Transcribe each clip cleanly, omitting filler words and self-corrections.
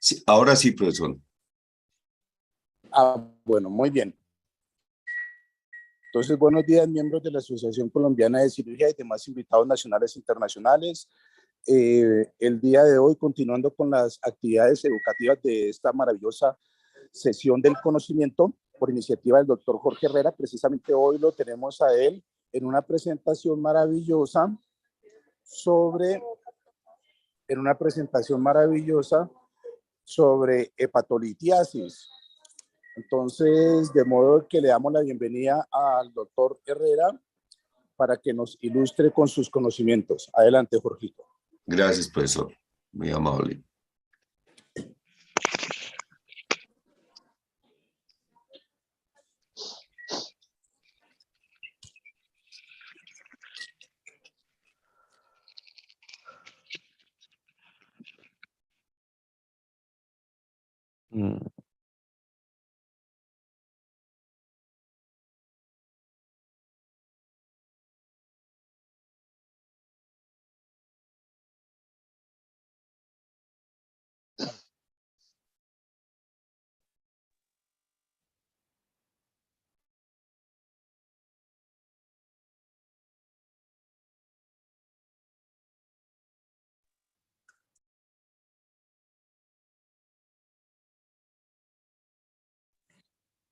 Sí, ahora sí, profesor. Bueno, muy bien. Entonces, buenos días, miembros de la Asociación Colombiana de Cirugía y demás invitados nacionales e internacionales. El día de hoy, continuando con las actividades educativas de esta maravillosa sesión del conocimiento, por iniciativa del doctor Jorge Herrera, precisamente hoy lo tenemos a él en una presentación maravillosa sobre hepatolitiasis. Entonces, de modo que le damos la bienvenida al doctor Herrera para que nos ilustre con sus conocimientos. Adelante, Jorgito. Gracias, profesor. Muy amable.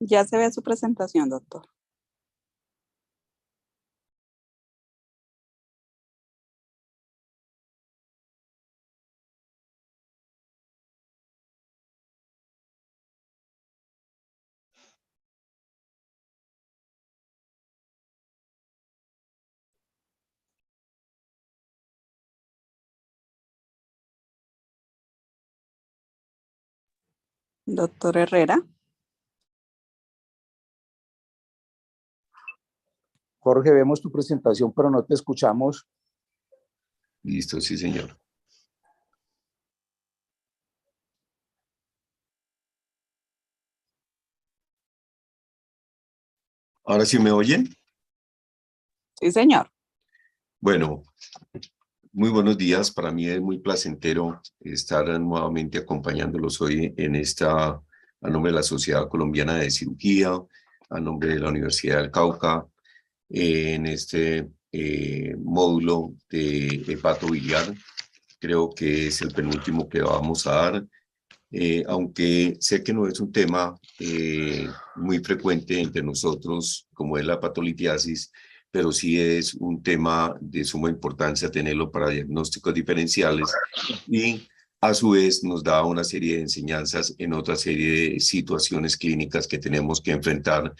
Ya se ve su presentación, doctor. Doctor Herrera. Jorge, vemos tu presentación, pero no te escuchamos. Listo, sí, señor. ¿Ahora sí me oyen? Sí, señor. Bueno, muy buenos días. Para mí es muy placentero estar nuevamente acompañándolos hoy en a nombre de la Sociedad Colombiana de Cirugía, a nombre de la Universidad del Cauca, en este módulo de hepatobiliar. Creo que es el penúltimo que vamos a dar, aunque sé que no es un tema muy frecuente entre nosotros, como es la hepatolitiasis, pero sí es un tema de suma importancia tenerlo para diagnósticos diferenciales y a su vez nos da una serie de enseñanzas en otra serie de situaciones clínicas que tenemos que enfrentar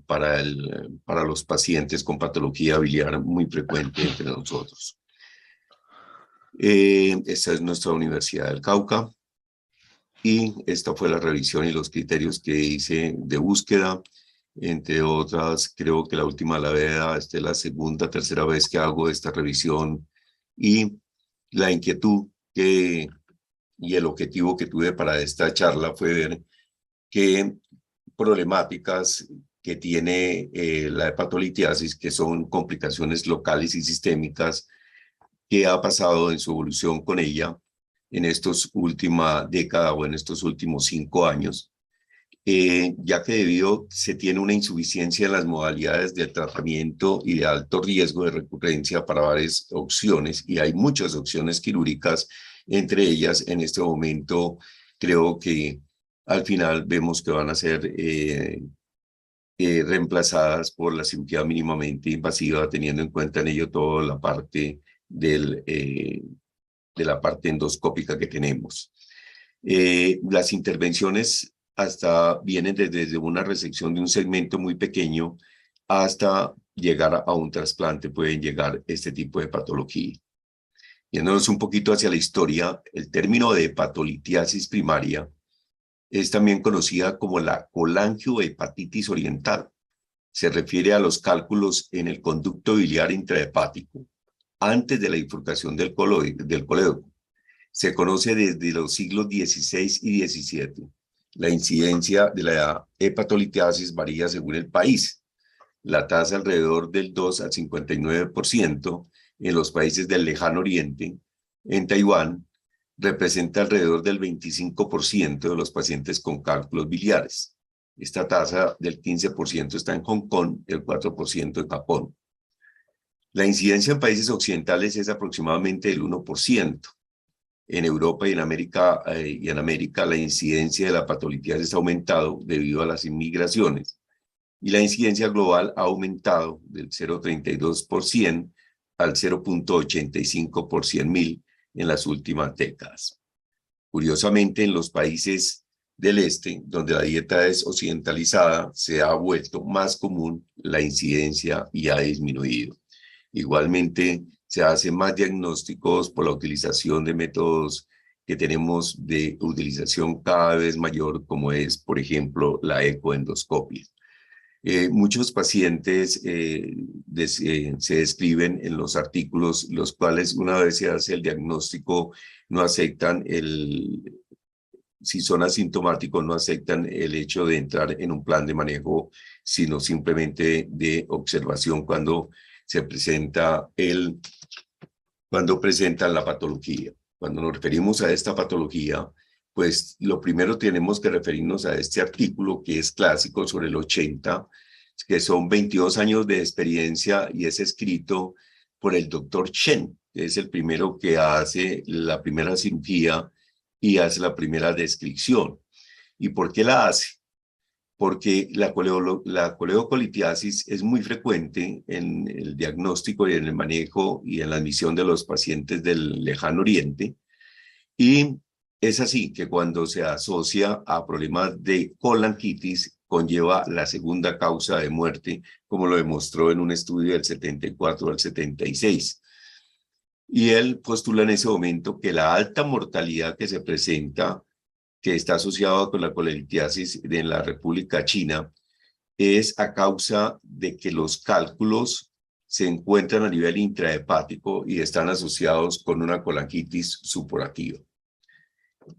para los pacientes con patología biliar muy frecuente entre nosotros. Esta es nuestra Universidad del Cauca y esta fue la revisión y los criterios que hice de búsqueda. Entre otras, creo que la última la vea, esta es la segunda, tercera vez que hago esta revisión y la inquietud y el objetivo que tuve para esta charla fue ver qué problemáticas que tiene la hepatolitiasis, que son complicaciones locales y sistémicas, qué ha pasado en su evolución con ella en estos última década o en estos últimos 5 años, ya que se tiene una insuficiencia en las modalidades de tratamiento y de alto riesgo de recurrencia para varias opciones, y hay muchas opciones quirúrgicas, entre ellas en este momento creo que al final vemos que van a ser reemplazadas por la cirugía mínimamente invasiva, teniendo en cuenta en ello toda la parte de la parte endoscópica que tenemos. Las intervenciones vienen desde una resección de un segmento muy pequeño hasta llegar a un trasplante, pueden llegar este tipo de patología. Yéndonos un poquito hacia la historia, el término de hepatolitiasis primaria es también conocida como la colangiohepatitis oriental. Se refiere a los cálculos en el conducto biliar intrahepático antes de la bifurcación del colédoco. Se conoce desde los siglos XVI y XVII. La incidencia de la hepatolitiasis varía según el país. La tasa alrededor del 2 al 59% en los países del lejano oriente, en Taiwán, representa alrededor del 25% de los pacientes con cálculos biliares. Esta tasa del 15% está en Hong Kong, el 4% en Japón. La incidencia en países occidentales es aproximadamente del 1%. En Europa y en América la incidencia de la patolitiasis ha aumentado debido a las inmigraciones. Y la incidencia global ha aumentado del 0,32% al 0,85 por 100.000 en las últimas décadas. Curiosamente, en los países del este, donde la dieta es occidentalizada, se ha vuelto más común la incidencia y ha disminuido. Igualmente, se hacen más diagnósticos por la utilización de métodos que tenemos de utilización cada vez mayor, como es, por ejemplo, la ecoendoscopia. Muchos pacientes se describen en los artículos, los cuales una vez se hace el diagnóstico no aceptan si son asintomáticos, no aceptan el hecho de entrar en un plan de manejo, sino simplemente de observación cuando se presenta cuando presentan la patología. Cuando nos referimos a esta patología, pues lo primero tenemos que referirnos a este artículo que es clásico sobre el 80, que son 22 años de experiencia y es escrito por el doctor Chen, que es el primero que hace la primera cirugía y hace la primera descripción. ¿Y por qué la hace? Porque la coleocolitiasis es muy frecuente en el diagnóstico y en el manejo y en la admisión de los pacientes del lejano oriente. Y es así que cuando se asocia a problemas de colangitis, conlleva la segunda causa de muerte, como lo demostró en un estudio del 74 al 76. Y él postula en ese momento que la alta mortalidad que se presenta, que está asociada con la colelitiasis en la República China, es a causa de que los cálculos se encuentran a nivel intrahepático y están asociados con una colangitis suporactiva.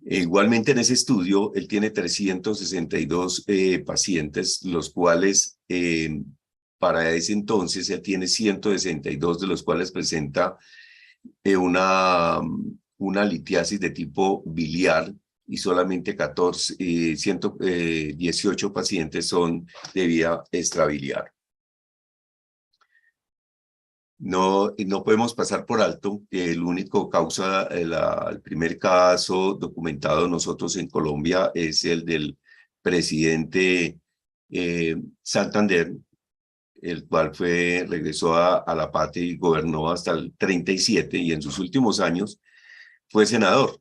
Igualmente en ese estudio, él tiene 362 pacientes, los cuales para ese entonces él tiene 162 de los cuales presenta una litiasis de tipo biliar y solamente 118 pacientes son de vía extrabiliar. No podemos pasar por alto que el único causa, el primer caso documentado nosotros en Colombia es el del presidente Santander, el cual regresó a la patria y gobernó hasta el 37 y en sus últimos años fue senador.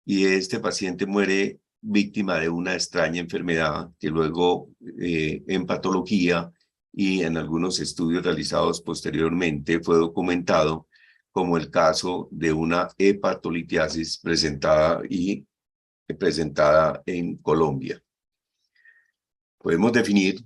Y este paciente muere víctima de una extraña enfermedad que luego en patología y en algunos estudios realizados posteriormente fue documentado como el caso de una hepatolitiasis presentada en Colombia. Podemos definir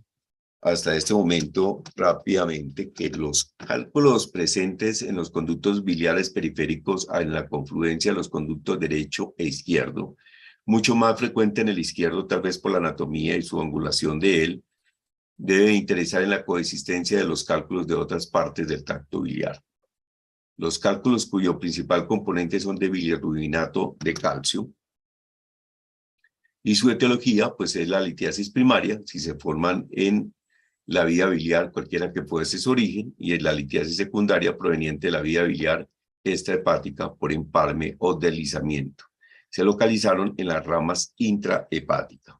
hasta este momento rápidamente que los cálculos presentes en los conductos biliares periféricos en la confluencia de los conductos derecho e izquierdo, mucho más frecuente en el izquierdo tal vez por la anatomía y su angulación de él, debe interesar en la coexistencia de los cálculos de otras partes del tracto biliar. Los cálculos cuyo principal componente son de bilirrubinato de calcio y su etiología pues es la litiasis primaria, si se forman en la vía biliar, cualquiera que fuese su origen, y en la litiasis secundaria proveniente de la vía biliar extrahepática por empalme o deslizamiento. Se localizaron en las ramas intrahepáticas.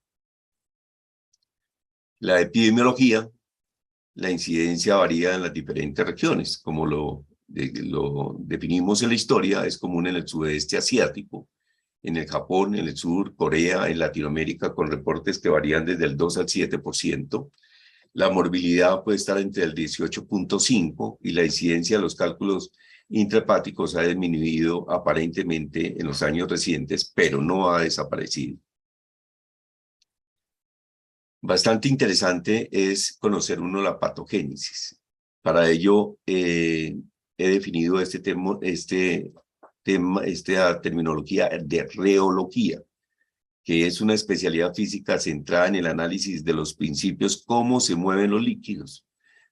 La epidemiología, la incidencia varía en las diferentes regiones, como lo definimos en la historia, es común en el sudeste asiático, en el Japón, en el sur, Corea, en Latinoamérica, con reportes que varían desde el 2 al 7%. La morbilidad puede estar entre el 18.5 y la incidencia de los cálculos intrahepáticos ha disminuido aparentemente en los años recientes, pero no ha desaparecido. Bastante interesante es conocer la patogénesis. Para ello he definido esta terminología de reología, que es una especialidad física centrada en el análisis de los principios, cómo se mueven los líquidos,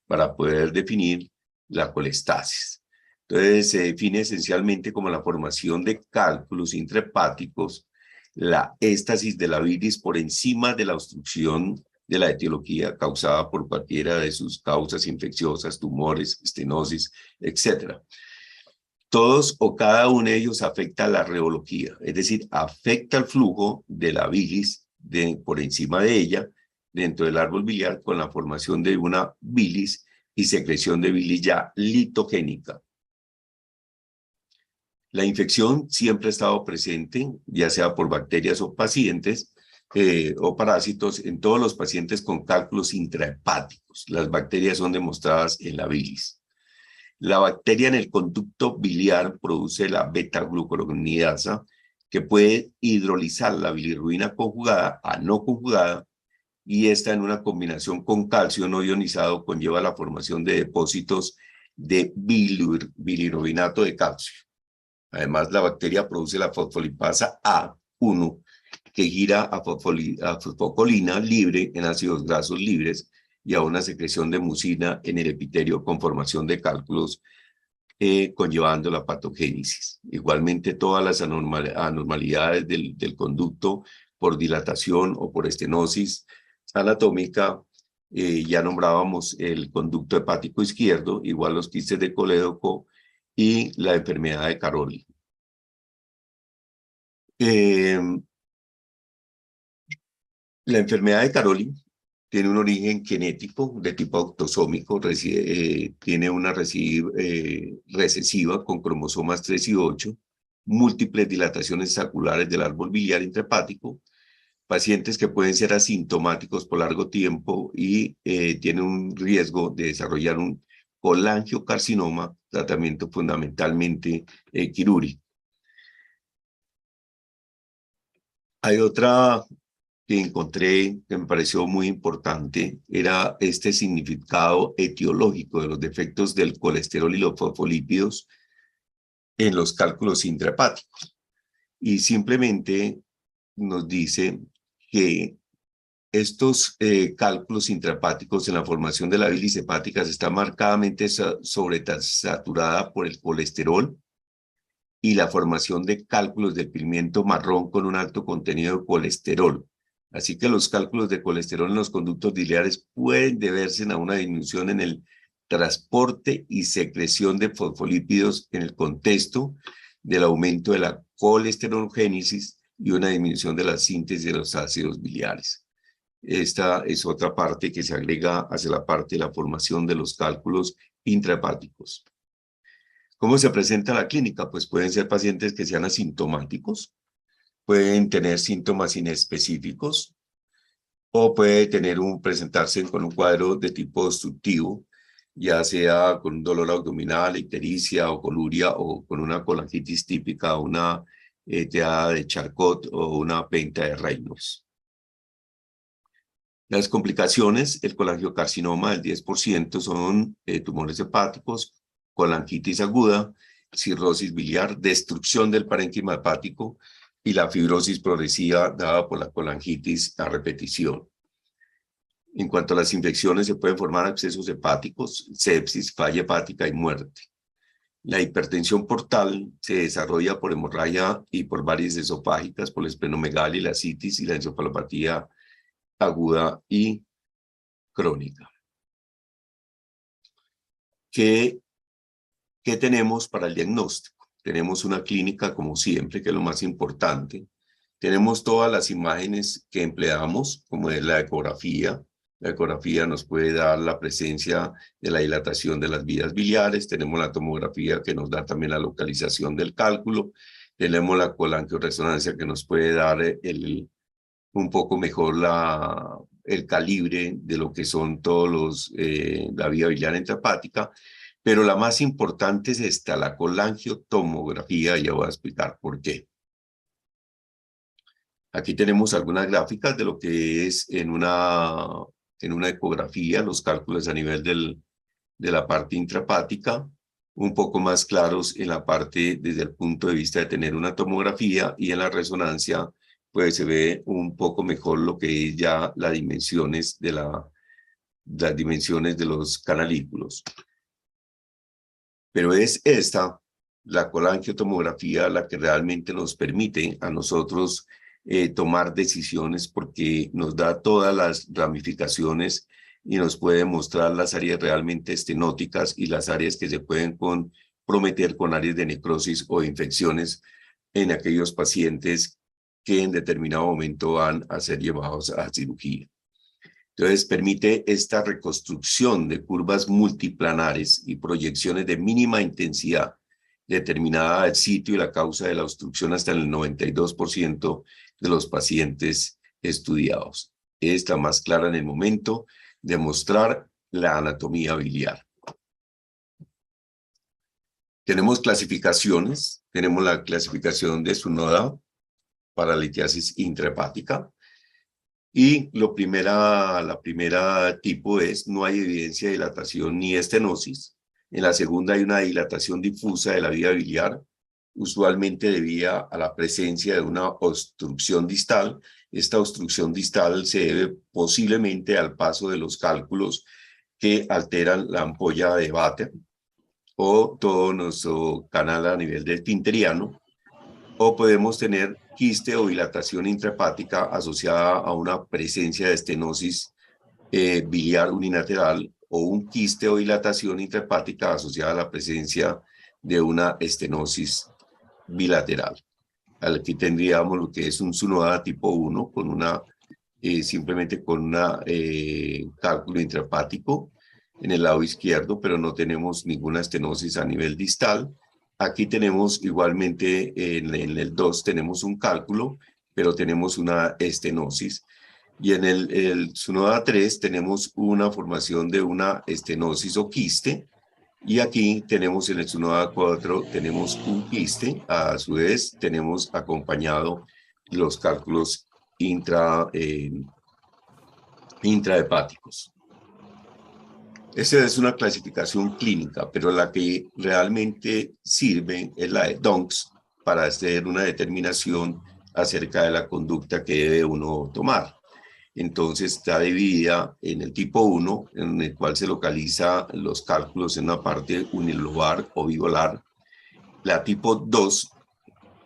para poder definir la colestasis. Entonces se define esencialmente como la formación de cálculos intrahepáticos, la éstasis de la bilis por encima de la obstrucción de la etiología causada por cualquiera de sus causas infecciosas, tumores, estenosis, etc. Todos o cada uno de ellos afecta a la reología, es decir, afecta el flujo de la bilis por encima de ella dentro del árbol biliar con la formación de una bilis y secreción de bilis ya litogénica. La infección siempre ha estado presente, ya sea por bacterias o pacientes o parásitos, en todos los pacientes con cálculos intrahepáticos. Las bacterias son demostradas en la bilis. La bacteria en el conducto biliar produce la beta-glucuronidasa, que puede hidrolizar la bilirrubina conjugada a no conjugada, y esta en una combinación con calcio no ionizado conlleva la formación de depósitos de bilirrubinato de calcio. Además, la bacteria produce la fosfolipasa A1, que gira a fosfocolina libre en ácidos grasos libres y a una secreción de mucina en el epitelio con formación de cálculos, conllevando la patogénesis. Igualmente, todas las anormalidades del conducto por dilatación o por estenosis anatómica, ya nombrábamos el conducto hepático izquierdo, igual los quistes de colédoco y la enfermedad de Caroli. La enfermedad de Caroli tiene un origen genético de tipo autosómico, tiene una recesiva con cromosomas 3 y 8, múltiples dilataciones saculares del árbol biliar intrahepático, pacientes que pueden ser asintomáticos por largo tiempo y tienen un riesgo de desarrollar un colangiocarcinoma, tratamiento fundamentalmente quirúrgico. Hay otra que encontré que me pareció muy importante, era este significado etiológico de los defectos del colesterol y los fosfolípidos en los cálculos intrahepáticos. Y simplemente nos dice que estos cálculos intrahepáticos en la formación de la bilis hepática está marcadamente sobresaturada por el colesterol y la formación de cálculos del pigmento marrón con un alto contenido de colesterol. Así que los cálculos de colesterol en los conductos biliares pueden deberse a una disminución en el transporte y secreción de fosfolípidos en el contexto del aumento de la colesterologénesis y una disminución de la síntesis de los ácidos biliares. Esta es otra parte que se agrega hacia la parte de la formación de los cálculos intrahepáticos. ¿Cómo se presenta la clínica? Pues pueden ser pacientes que sean asintomáticos, pueden tener síntomas inespecíficos o puede presentarse con un cuadro de tipo obstructivo, ya sea con un dolor abdominal, ictericia o coluria o con una colangitis típica, una ETA de Charcot o una penta de Reynolds. Las complicaciones, el colangiocarcinoma del 10% son tumores hepáticos, colangitis aguda, cirrosis biliar, destrucción del parénquima hepático y la fibrosis progresiva dada por la colangitis a repetición. En cuanto a las infecciones, se pueden formar abscesos hepáticos, sepsis, falla hepática y muerte. La hipertensión portal se desarrolla por hemorragia y por varices esofágicas, por la esplenomegalia, la citis y la encefalopatía aguda y crónica. ¿Qué tenemos para el diagnóstico? Tenemos una clínica, como siempre, que es lo más importante. Tenemos todas las imágenes que empleamos, como es la ecografía. La ecografía nos puede dar la presencia de la dilatación de las vías biliares. Tenemos la tomografía que nos da también la localización del cálculo. Tenemos la colangioresonancia que nos puede dar un poco mejor el calibre de lo que son todos la vía biliar intrahepática, pero la más importante es esta, la colangiotomografía, y ya voy a explicar por qué. Aquí tenemos algunas gráficas de lo que es en una ecografía, los cálculos a nivel de la parte intrahepática, un poco más claros en la parte desde el punto de vista de tener una tomografía, y en la resonancia pues se ve un poco mejor lo que es ya las dimensiones de los canalículos. Pero es esta, la colangiotomografía, la que realmente nos permite a nosotros tomar decisiones, porque nos da todas las ramificaciones y nos puede mostrar las áreas realmente estenóticas y las áreas que se pueden comprometer con áreas de necrosis o infecciones en aquellos pacientes que en determinado momento van a ser llevados a cirugía. Entonces, permite esta reconstrucción de curvas multiplanares y proyecciones de mínima intensidad determinada el sitio y la causa de la obstrucción hasta el 92% de los pacientes estudiados. Es la más clara en el momento de mostrar la anatomía biliar. Tenemos clasificaciones. Tenemos la clasificación de SUNODA para litiasis intrahepática. Y la primera tipo es: no hay evidencia de dilatación ni estenosis. En la segunda hay una dilatación difusa de la vía biliar, usualmente debida a la presencia de una obstrucción distal. Esta obstrucción distal se debe posiblemente al paso de los cálculos que alteran la ampolla de Vater o todo nuestro canal a nivel del esfinteriano, o podemos tener quiste o dilatación intrahepática asociada a una presencia de estenosis biliar unilateral, o un quiste o dilatación intrahepática asociada a la presencia de una estenosis bilateral. Aquí tendríamos lo que es un SUNODA tipo 1 con una simplemente con un cálculo intrahepático en el lado izquierdo, pero no tenemos ninguna estenosis a nivel distal. Aquí tenemos igualmente en el 2 tenemos un cálculo, pero tenemos una estenosis. Y en el SUNODA 3 tenemos una formación de una estenosis o quiste. Y aquí tenemos en el SUNODA 4 tenemos un quiste. A su vez tenemos acompañado los cálculos intrahepáticos. Esa es una clasificación clínica, pero la que realmente sirve es la de Dunks para hacer una determinación acerca de la conducta que debe uno tomar. Entonces está dividida en el tipo 1, en el cual se localiza los cálculos en una parte unilobar o bivolar. La tipo 2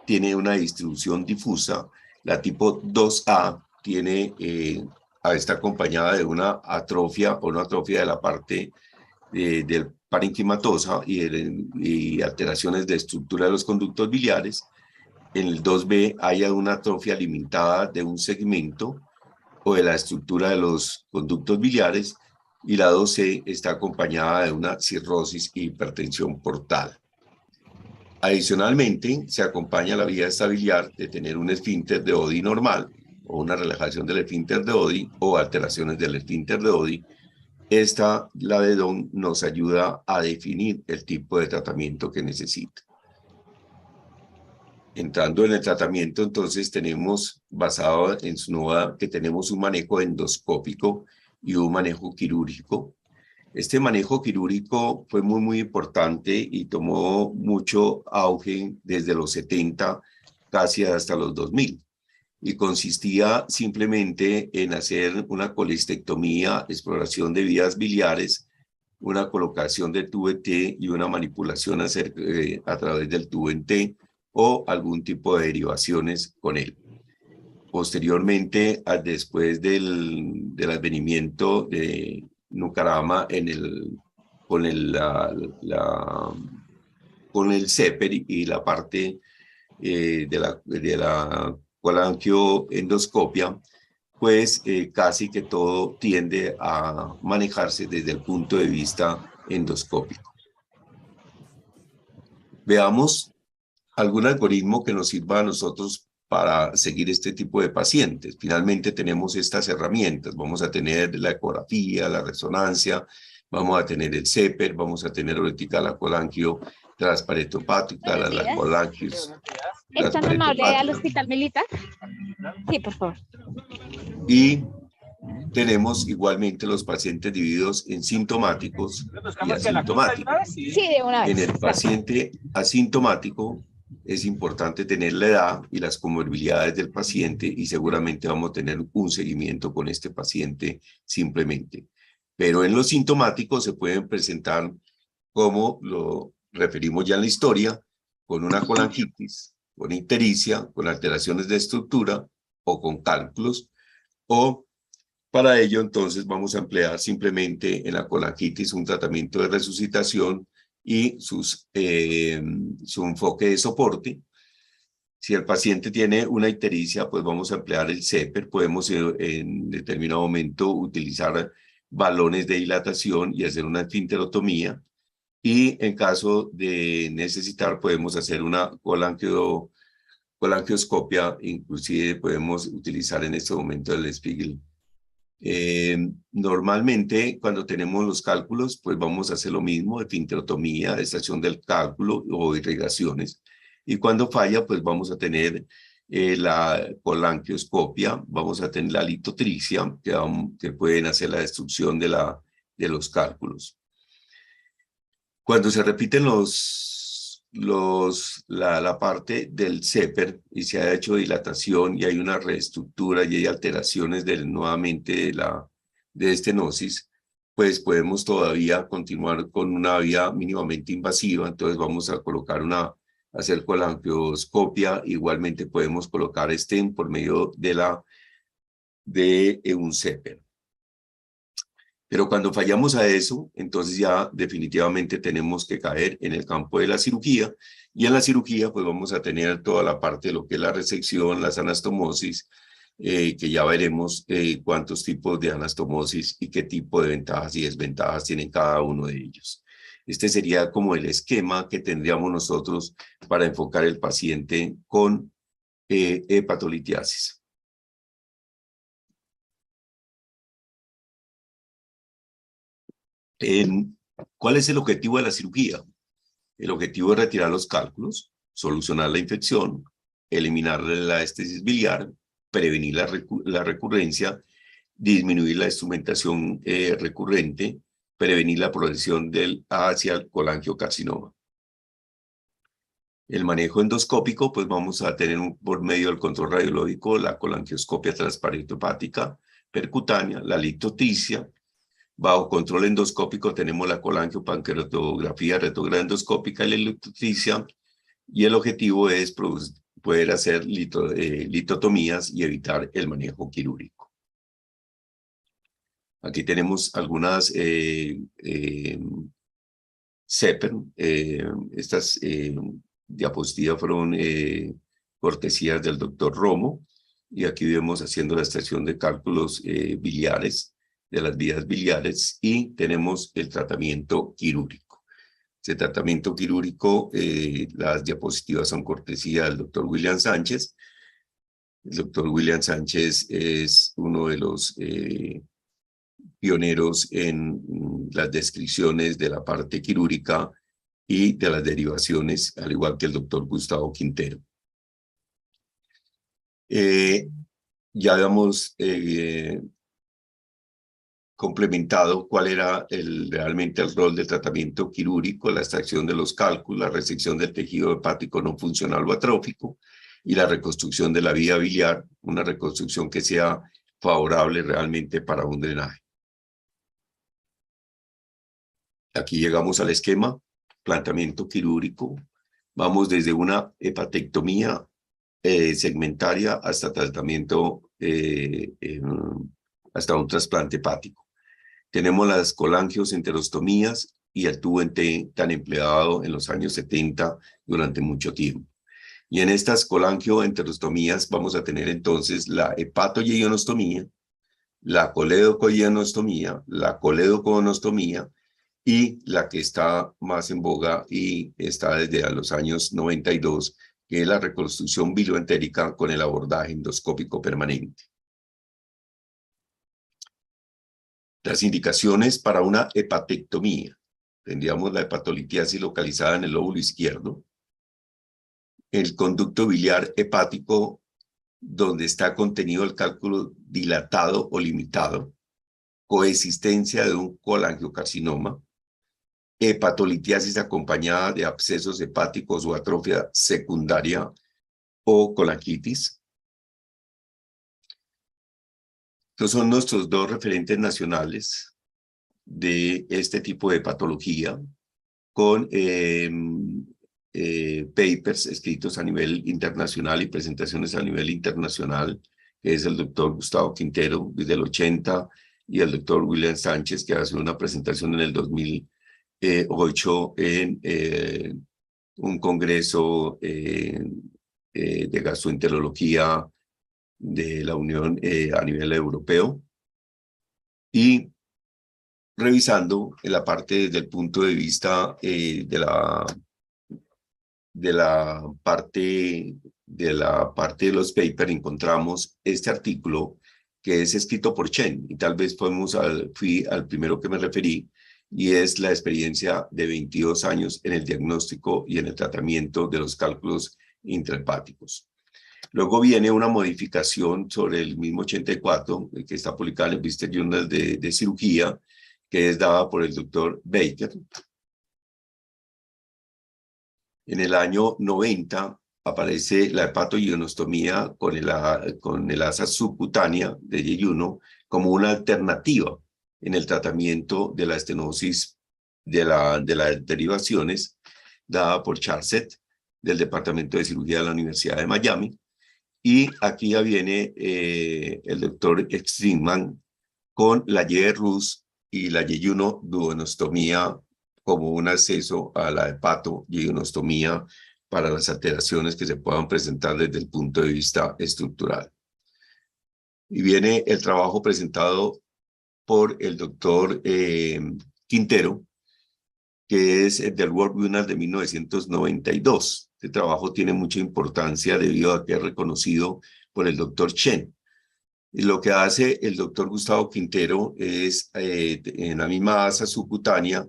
tiene una distribución difusa. La tipo 2A tiene, está acompañada de una atrofia o una atrofia de la parte del parenquimatosa y alteraciones de estructura de los conductos biliares. En el 2B hay una atrofia limitada de un segmento o de la estructura de los conductos biliares, y la 2C está acompañada de una cirrosis e hipertensión portal. Adicionalmente, se acompaña la vía estabiliar de tener un esfínter de Oddi normal o una relajación del esfínter de Oddi o alteraciones del esfínter de Oddi. La de Don nos ayuda a definir el tipo de tratamiento que necesita. Entrando en el tratamiento, entonces tenemos, basado en SUNODA, que tenemos un manejo endoscópico y un manejo quirúrgico. Este manejo quirúrgico fue muy importante y tomó mucho auge desde los 70 casi hasta los 2000. Y consistía simplemente en hacer una colistectomía, exploración de vías biliares, una colocación de tubo T y una manipulación a través del tubo en T, o algún tipo de derivaciones con él. Posteriormente, después del advenimiento de Nucarama con el CEPER y la parte de la colangioendoscopia, pues casi que todo tiende a manejarse desde el punto de vista endoscópico. Veamos algún algoritmo que nos sirva a nosotros para seguir este tipo de pacientes. Finalmente tenemos estas herramientas. Vamos a tener la ecografía, la resonancia, vamos a tener el CEPER, vamos a tener ahorita la colangio transparenopática, la colangios. ¿Es tan amable al hospital militar? Sí, por favor. Y tenemos igualmente los pacientes divididos en sintomáticos y asintomáticos. Sí, de una vez. En el paciente asintomático es importante tener la edad y las comorbilidades del paciente, y seguramente vamos a tener un seguimiento con este paciente simplemente. Pero en los sintomáticos se pueden presentar como referimos ya en la historia, con una colangitis, con ictericia, con alteraciones de estructura o con cálculos, o para ello entonces vamos a emplear simplemente en la colangitis un tratamiento de resucitación y su enfoque de soporte. Si el paciente tiene una ictericia, pues vamos a emplear el CEPER. Podemos en determinado momento utilizar balones de dilatación y hacer una esfinterotomía. Y en caso de necesitar, podemos hacer una colangioscopia. Inclusive podemos utilizar en este momento el Spiegel. Normalmente, cuando tenemos los cálculos, pues vamos a hacer lo mismo, esfinterotomía, extracción del cálculo o irrigaciones. Y cuando falla, pues vamos a tener la colangioscopia, vamos a tener la litotricia, que pueden hacer la destrucción de los cálculos. Cuando se repiten la parte del CEPER y se ha hecho dilatación y hay una reestructura y hay alteraciones nuevamente de estenosis, pues podemos todavía continuar con una vía mínimamente invasiva. Entonces vamos a colocar hacer colangioscopia. Igualmente podemos colocar stent por medio de un CEPER. Pero cuando fallamos a eso, entonces ya definitivamente tenemos que caer en el campo de la cirugía. Y en la cirugía pues vamos a tener toda la parte de lo que es la resección, las anastomosis, que ya veremos cuántos tipos de anastomosis y qué tipo de ventajas y desventajas tienen cada uno de ellos. Este sería como el esquema que tendríamos nosotros para enfocar el paciente con hepatolitiasis. ¿Cuál es el objetivo de la cirugía? El objetivo es retirar los cálculos, solucionar la infección, eliminar la estesis biliar, prevenir la recurrencia, disminuir la instrumentación recurrente, prevenir la progresión hacia el colangiocarcinoma. El manejo endoscópico, pues vamos a tener por medio del control radiológico la colangioscopia transparentopática percutánea, la litotricia. Bajo control endoscópico tenemos la colangiopancreatografía retrograda endoscópica y la litotricia, y el objetivo es poder hacer litotomías y evitar el manejo quirúrgico. Aquí tenemos algunas CEPER. Estas diapositivas fueron cortesías del doctor Romo, y aquí vemos haciendo la extracción de cálculos biliares, de las vías biliares, y tenemos el tratamiento quirúrgico. Ese tratamiento quirúrgico, las diapositivas son cortesía del doctor William Sánchez. El doctor William Sánchez es uno de los pioneros en las descripciones de la parte quirúrgica y de las derivaciones, al igual que el doctor Gustavo Quintero. Ya habíamos complementado cuál era realmente el rol del tratamiento quirúrgico: la extracción de los cálculos, la resección del tejido hepático no funcional o atrófico y la reconstrucción de la vía biliar, una reconstrucción que sea favorable realmente para un drenaje. Aquí llegamos al esquema: planteamiento quirúrgico. Vamos desde una hepatectomía segmentaria hasta tratamiento, hasta un trasplante hepático. Tenemos las colangioenterostomías y el tubo en T, tan empleado en los años 70 durante mucho tiempo. Y en estas colangioenterostomías vamos a tener entonces la hepatoyeionostomía, la coledocoyeionostomía, la coledoconostomía, y la que está más en boga y está desde los años 92, que es la reconstrucción bilioentérica con el abordaje endoscópico permanente. Las indicaciones para una hepatectomía: tendríamos la hepatolitiasis localizada en el lóbulo izquierdo, el conducto biliar hepático donde está contenido el cálculo dilatado o limitado, coexistencia de un colangiocarcinoma, hepatolitiasis acompañada de abscesos hepáticos o atrofia secundaria o colangitis. Estos son nuestros dos referentes nacionales de este tipo de patología. con papers escritos a nivel internacional y presentaciones a nivel internacional, que es el doctor Gustavo Quintero desde el 80 y el doctor William Sánchez, que hace una presentación en el 2008 en un congreso de gastroenterología de la Unión a nivel europeo, y revisando en la parte desde el punto de vista de la parte de los papers, encontramos este artículo que es escrito por Chen, y tal vez fui al primero que me referí, y es la experiencia de 22 años en el diagnóstico y en el tratamiento de los cálculos intrahepáticos. Luego viene una modificación sobre el mismo 84, que está publicada en el Bristol Journal de Cirugía, que es dada por el doctor Baker. En el año 90 aparece la hepatoionostomía con el asa subcutánea de yeyuno como una alternativa en el tratamiento de la estenosis de las derivaciones, dada por Charset del Departamento de Cirugía de la Universidad de Miami. Y aquí ya viene el doctor Stringman con la YERUS y la yeyunoduodenostomía como un acceso a la hepatoyeyunostomía para las alteraciones que se puedan presentar desde el punto de vista estructural. Y viene el trabajo presentado por el doctor Quintero, que es del World Journal de 1992. Este trabajo tiene mucha importancia debido a que es reconocido por el doctor Chen. Y lo que hace el doctor Gustavo Quintero es, en la misma asa subcutánea,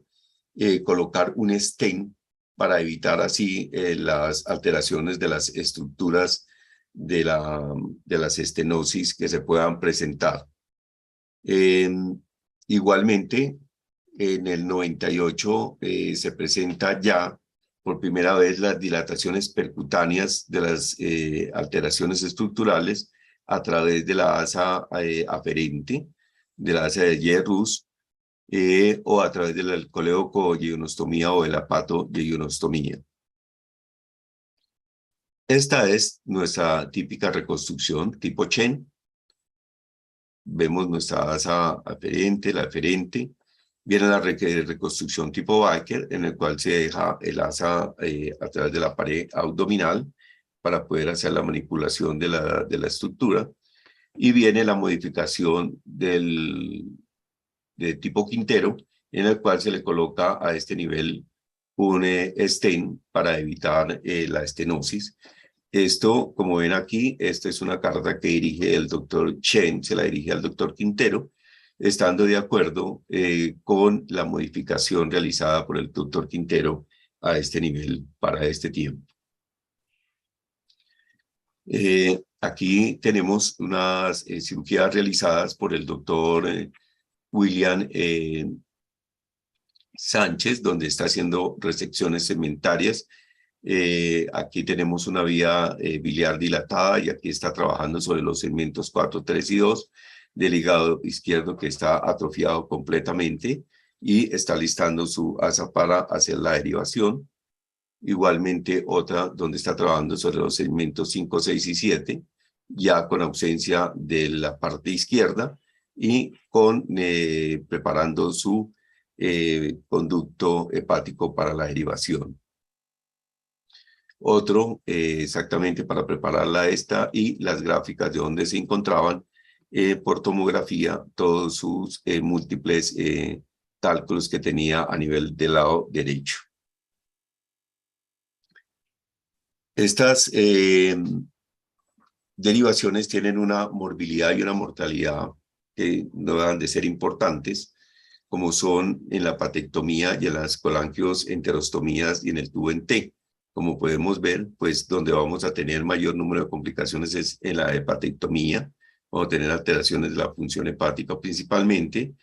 colocar un stent para evitar así las alteraciones de las estructuras de las estenosis que se puedan presentar. Igualmente, en el 98 se presenta ya por primera vez las dilataciones percutáneas de las alteraciones estructurales a través de la asa aferente, de la asa de YERUS, o a través de la coleocoyeyunostomía o de la hepatoyeyunostomía. Esta es nuestra típica reconstrucción tipo Chen. Vemos nuestra asa aferente, la aferente. Viene la reconstrucción tipo Baker, en el cual se deja el asa a través de la pared abdominal para poder hacer la manipulación de la estructura. Y viene la modificación de tipo Quintero, en el cual se le coloca a este nivel un stent para evitar la estenosis. Esto, como ven aquí, esta es una carta que dirige el doctor Chen, se la dirige al doctor Quintero, estando de acuerdo con la modificación realizada por el doctor Quintero a este nivel para este tiempo. Aquí tenemos unas cirugías realizadas por el doctor William Sánchez, donde está haciendo resecciones segmentarias. Aquí tenemos una vía biliar dilatada y aquí está trabajando sobre los segmentos 4, 3 y 2 del hígado izquierdo, que está atrofiado completamente y está listando su asa para hacer la derivación. Igualmente otra donde está trabajando sobre los segmentos 5, 6 y 7, ya con ausencia de la parte izquierda y preparando su conducto hepático para la derivación. Otro exactamente para prepararla esta y las gráficas de donde se encontraban por tomografía todos sus múltiples cálculos que tenía a nivel del lado derecho. Estas derivaciones tienen una morbilidad y una mortalidad que no dejan de ser importantes, como son en la patectomía y en las colangioenterostomías y en el tubo en T. Como podemos ver, pues donde vamos a tener mayor número de complicaciones es en la hepatectomía, vamos a tener alteraciones de la función hepática principalmente,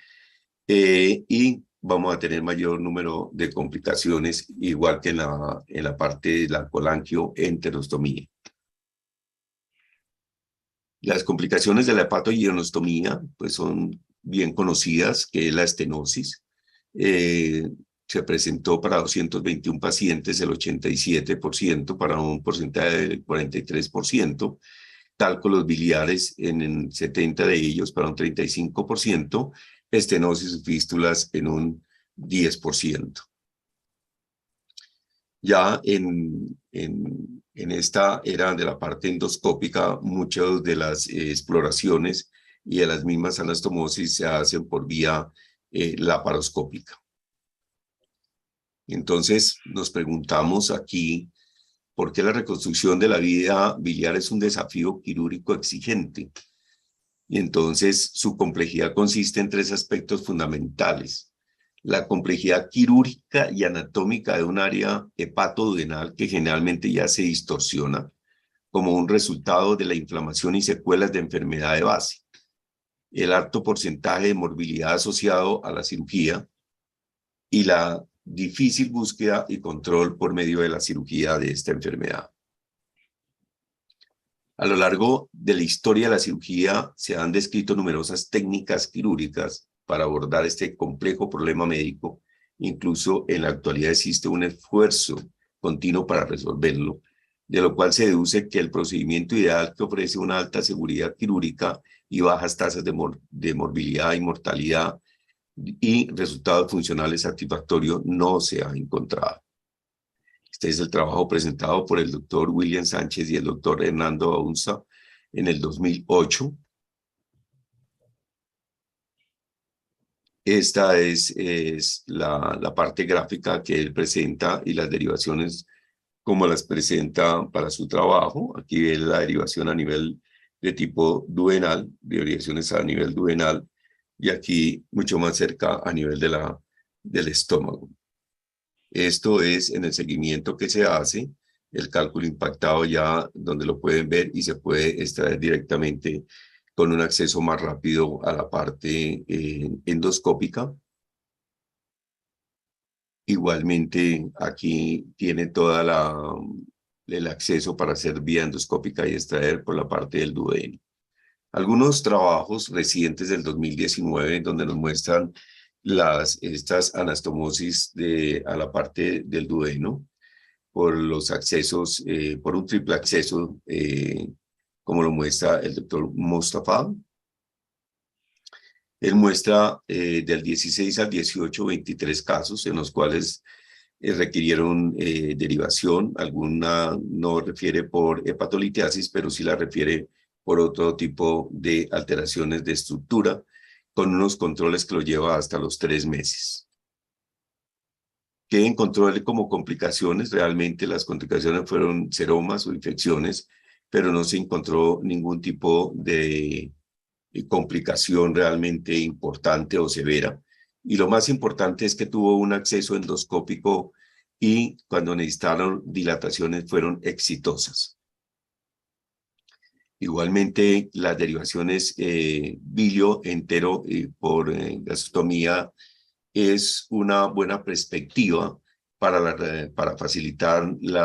y vamos a tener mayor número de complicaciones, igual que en la parte de la colangioenterostomía. Las complicaciones de la hepatoyeyunostomía pues son bien conocidas, que es la estenosis. Se presentó para 221 pacientes, el 87%, para un porcentaje del 43%. Cálculos biliares en 70 de ellos, para un 35%. Estenosis y fístulas en un 10%. Ya en esta era de la parte endoscópica, muchas de las exploraciones y de las mismas anastomosis se hacen por vía laparoscópica. Entonces nos preguntamos aquí, ¿por qué la reconstrucción de la vía biliar es un desafío quirúrgico exigente? Y entonces su complejidad consiste en tres aspectos fundamentales. La complejidad quirúrgica y anatómica de un área hepatoduodenal que generalmente ya se distorsiona como un resultado de la inflamación y secuelas de enfermedad de base. El alto porcentaje de morbilidad asociado a la cirugía y la difícil búsqueda y control por medio de la cirugía de esta enfermedad. A lo largo de la historia de la cirugía se han descrito numerosas técnicas quirúrgicas para abordar este complejo problema médico. Incluso en la actualidad existe un esfuerzo continuo para resolverlo, de lo cual se deduce que el procedimiento ideal que ofrece una alta seguridad quirúrgica y bajas tasas de morbilidad y mortalidad y resultados funcionales satisfactorios no se ha encontrado. Este es el trabajo presentado por el doctor William Sánchez y el doctor Hernando Baunza en el 2008. Esta es la parte gráfica que él presenta y las derivaciones como las presenta para su trabajo. Aquí ve la derivación a nivel de tipo duodenal, derivaciones a nivel duodenal, y aquí mucho más cerca a nivel del estómago. Esto es en el seguimiento que se hace, el cálculo impactado ya donde lo pueden ver y se puede extraer directamente con un acceso más rápido a la parte endoscópica. Igualmente aquí tiene toda el acceso para hacer vía endoscópica y extraer por la parte del duodeno. Algunos trabajos recientes del 2019 donde nos muestran estas anastomosis a la parte del duodeno por los accesos, por un triple acceso, como lo muestra el doctor Mostafa. Él muestra del 16 al 18, 23 casos en los cuales requirieron derivación. Alguna no refiere por hepatolitiasis, pero sí la refiere por otro tipo de alteraciones de estructura, con unos controles que lo lleva hasta los 3 meses. ¿Qué encontró él como complicaciones? Realmente las complicaciones fueron seromas o infecciones, pero no se encontró ningún tipo de complicación realmente importante o severa. Y lo más importante es que tuvo un acceso endoscópico y cuando necesitaron dilataciones fueron exitosas. Igualmente, las derivaciones bilio entero por gastrostomía es una buena perspectiva para facilitarle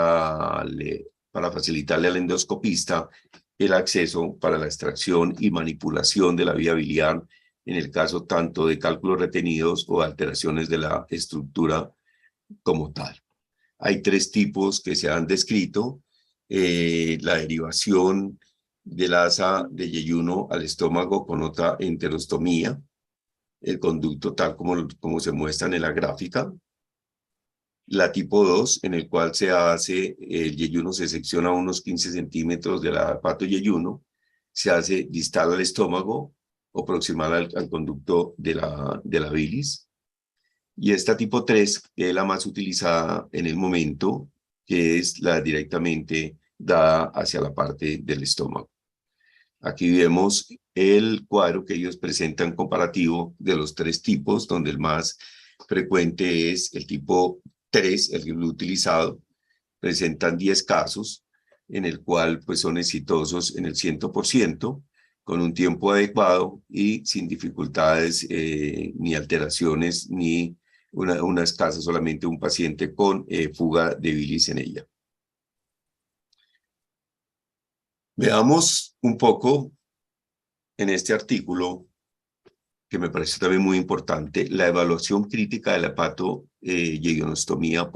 al endoscopista el acceso para la extracción y manipulación de la vía biliar en el caso tanto de cálculos retenidos o alteraciones de la estructura como tal. Hay 3 tipos que se han descrito. La derivación del asa de yeyuno al estómago con otra enterostomía, el conducto tal como se muestra en la gráfica. La tipo 2, en el cual se hace, el yeyuno se secciona a unos 15 centímetros de la pato yeyuno, se hace distal al estómago o proximal al conducto de la bilis. Y esta tipo 3 es la más utilizada en el momento, que es la directamente dada hacia la parte del estómago. Aquí vemos el cuadro que ellos presentan comparativo de los 3 tipos, donde el más frecuente es el tipo 3, el utilizado. Presentan 10 casos, en el cual pues, son exitosos en el 100%, con un tiempo adecuado y sin dificultades ni alteraciones, ni una escasa, solamente un paciente con fuga de bilis en ella. Veamos un poco en este artículo que me parece también muy importante, la evaluación crítica de la hepatoyeyonostomía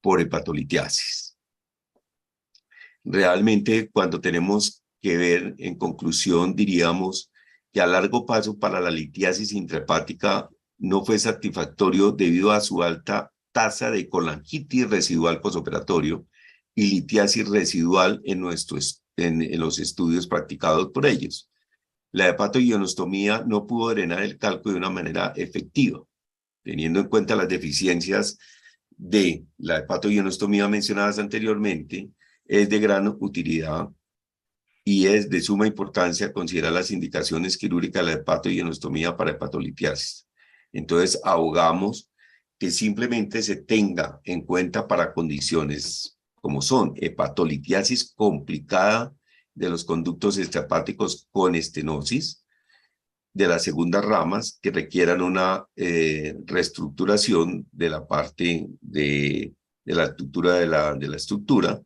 por hepatolitiasis. Realmente, cuando tenemos que ver, en conclusión, diríamos que a largo plazo para la litiasis intrahepática no fue satisfactorio debido a su alta tasa de colangitis residual posoperatorio y litiasis residual en los estudios practicados por ellos. La hepatoyeyonostomía no pudo drenar el calco de una manera efectiva, teniendo en cuenta las deficiencias de la hepatoyeyonostomía mencionadas anteriormente. Es de gran utilidad y es de suma importancia considerar las indicaciones quirúrgicas de la hepatoyeyonostomía para hepatolitiasis. Entonces, abogamos que simplemente se tenga en cuenta para condiciones como son hepatolitiasis complicada de los conductos extrahepáticos con estenosis, de las segundas ramas que requieran una reestructuración de la parte de la estructura de la estructura,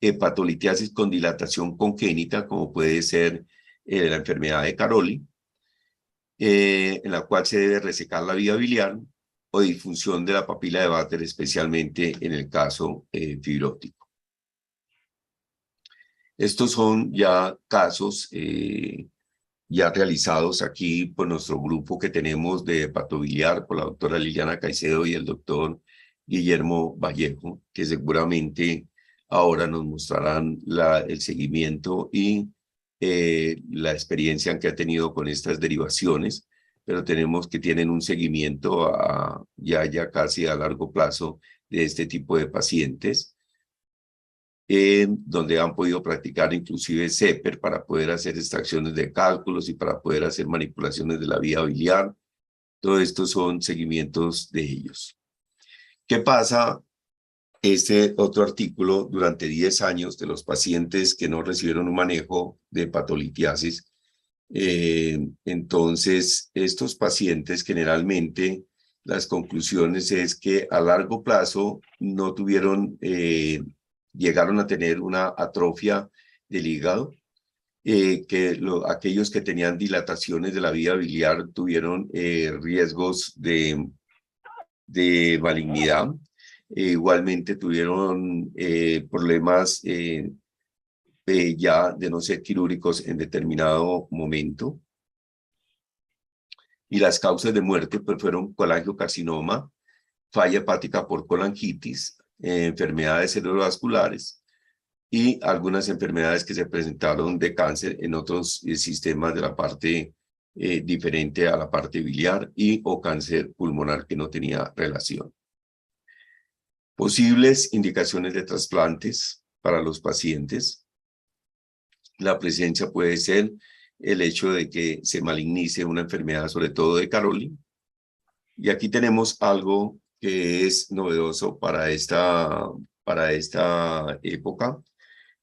hepatolitiasis con dilatación congénita, como puede ser la enfermedad de Caroli, en la cual se debe resecar la vía biliar, o disfunción de la papila de Vater, especialmente en el caso fibrótico. Estos son ya casos ya realizados aquí por nuestro grupo que tenemos de hepatobiliar, por la doctora Liliana Caicedo y el doctor Guillermo Vallejo, que seguramente ahora nos mostrarán el seguimiento y la experiencia que ha tenido con estas derivaciones, pero tenemos que tienen un seguimiento ya casi a largo plazo de este tipo de pacientes, donde han podido practicar inclusive CEPER para poder hacer extracciones de cálculos y para poder hacer manipulaciones de la vía biliar. Todo esto son seguimientos de ellos. ¿Qué pasa? Este otro artículo, durante 10 años de los pacientes que no recibieron un manejo de hepatolitiasis, entonces estos pacientes generalmente las conclusiones es que a largo plazo no tuvieron, llegaron a tener una atrofia del hígado, aquellos que tenían dilataciones de la vía biliar tuvieron riesgos de malignidad. Igualmente tuvieron problemas ya de no ser quirúrgicos en determinado momento. Y las causas de muerte pues, fueron colangiocarcinoma, falla hepática por colangitis, enfermedades cerebrovasculares y algunas enfermedades que se presentaron de cáncer en otros sistemas de la parte diferente a la parte biliar o cáncer pulmonar que no tenía relación. Posibles indicaciones de trasplantes para los pacientes. La presencia puede ser el hecho de que se malignice una enfermedad, sobre todo de Caroli. Y aquí tenemos algo que es novedoso para esta época,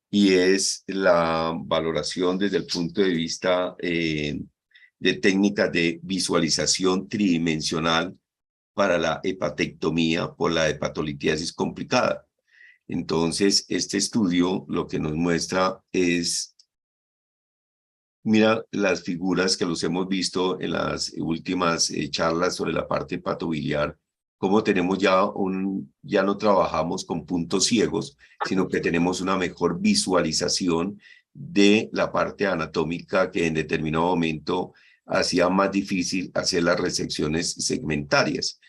y es la valoración desde el punto de vista de técnicas de visualización tridimensional para la hepatectomía por la hepatolitiasis complicada. Entonces, este estudio lo que nos muestra es, mira las figuras que los hemos visto en las últimas charlas sobre la parte hepatobiliar, cómo tenemos ya no trabajamos con puntos ciegos, sino que tenemos una mejor visualización de la parte anatómica que en determinado momento hacía más difícil hacer las resecciones segmentarias.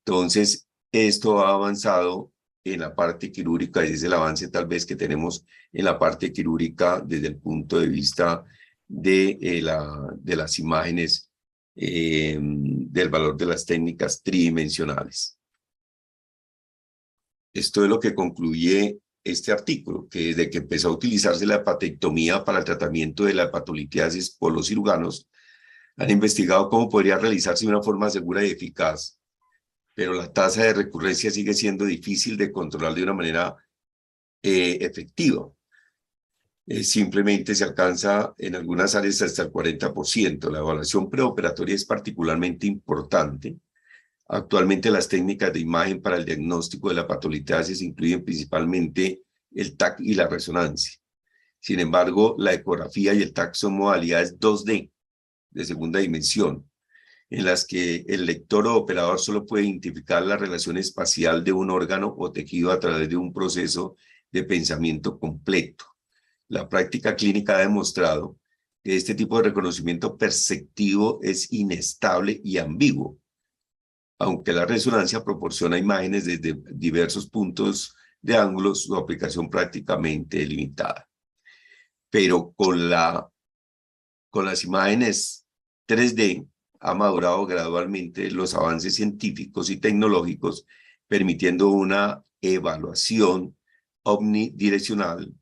Entonces, esto ha avanzado en la parte quirúrgica y es el avance tal vez que tenemos en la parte quirúrgica desde el punto de vista de las imágenes del valor de las técnicas tridimensionales. Esto es lo que concluye este artículo, que desde que empezó a utilizarse la hepatectomía para el tratamiento de la hepatolitiasis por los cirujanos, han investigado cómo podría realizarse de una forma segura y eficaz, pero la tasa de recurrencia sigue siendo difícil de controlar de una manera efectiva. Simplemente se alcanza en algunas áreas hasta el 40%. La evaluación preoperatoria es particularmente importante. Actualmente las técnicas de imagen para el diagnóstico de la hepatolitiasis incluyen principalmente el TAC y la resonancia. Sin embargo, la ecografía y el TAC son modalidades 2D de segunda dimensión, en las que el lector o operador solo puede identificar la relación espacial de un órgano o tejido a través de un proceso de pensamiento completo. La práctica clínica ha demostrado que este tipo de reconocimiento perceptivo es inestable y ambiguo, aunque la resonancia proporciona imágenes desde diversos puntos de ángulo, su aplicación prácticamente limitada. Pero con las imágenes 3D ha madurado gradualmente los avances científicos y tecnológicos, permitiendo una evaluación omnidireccional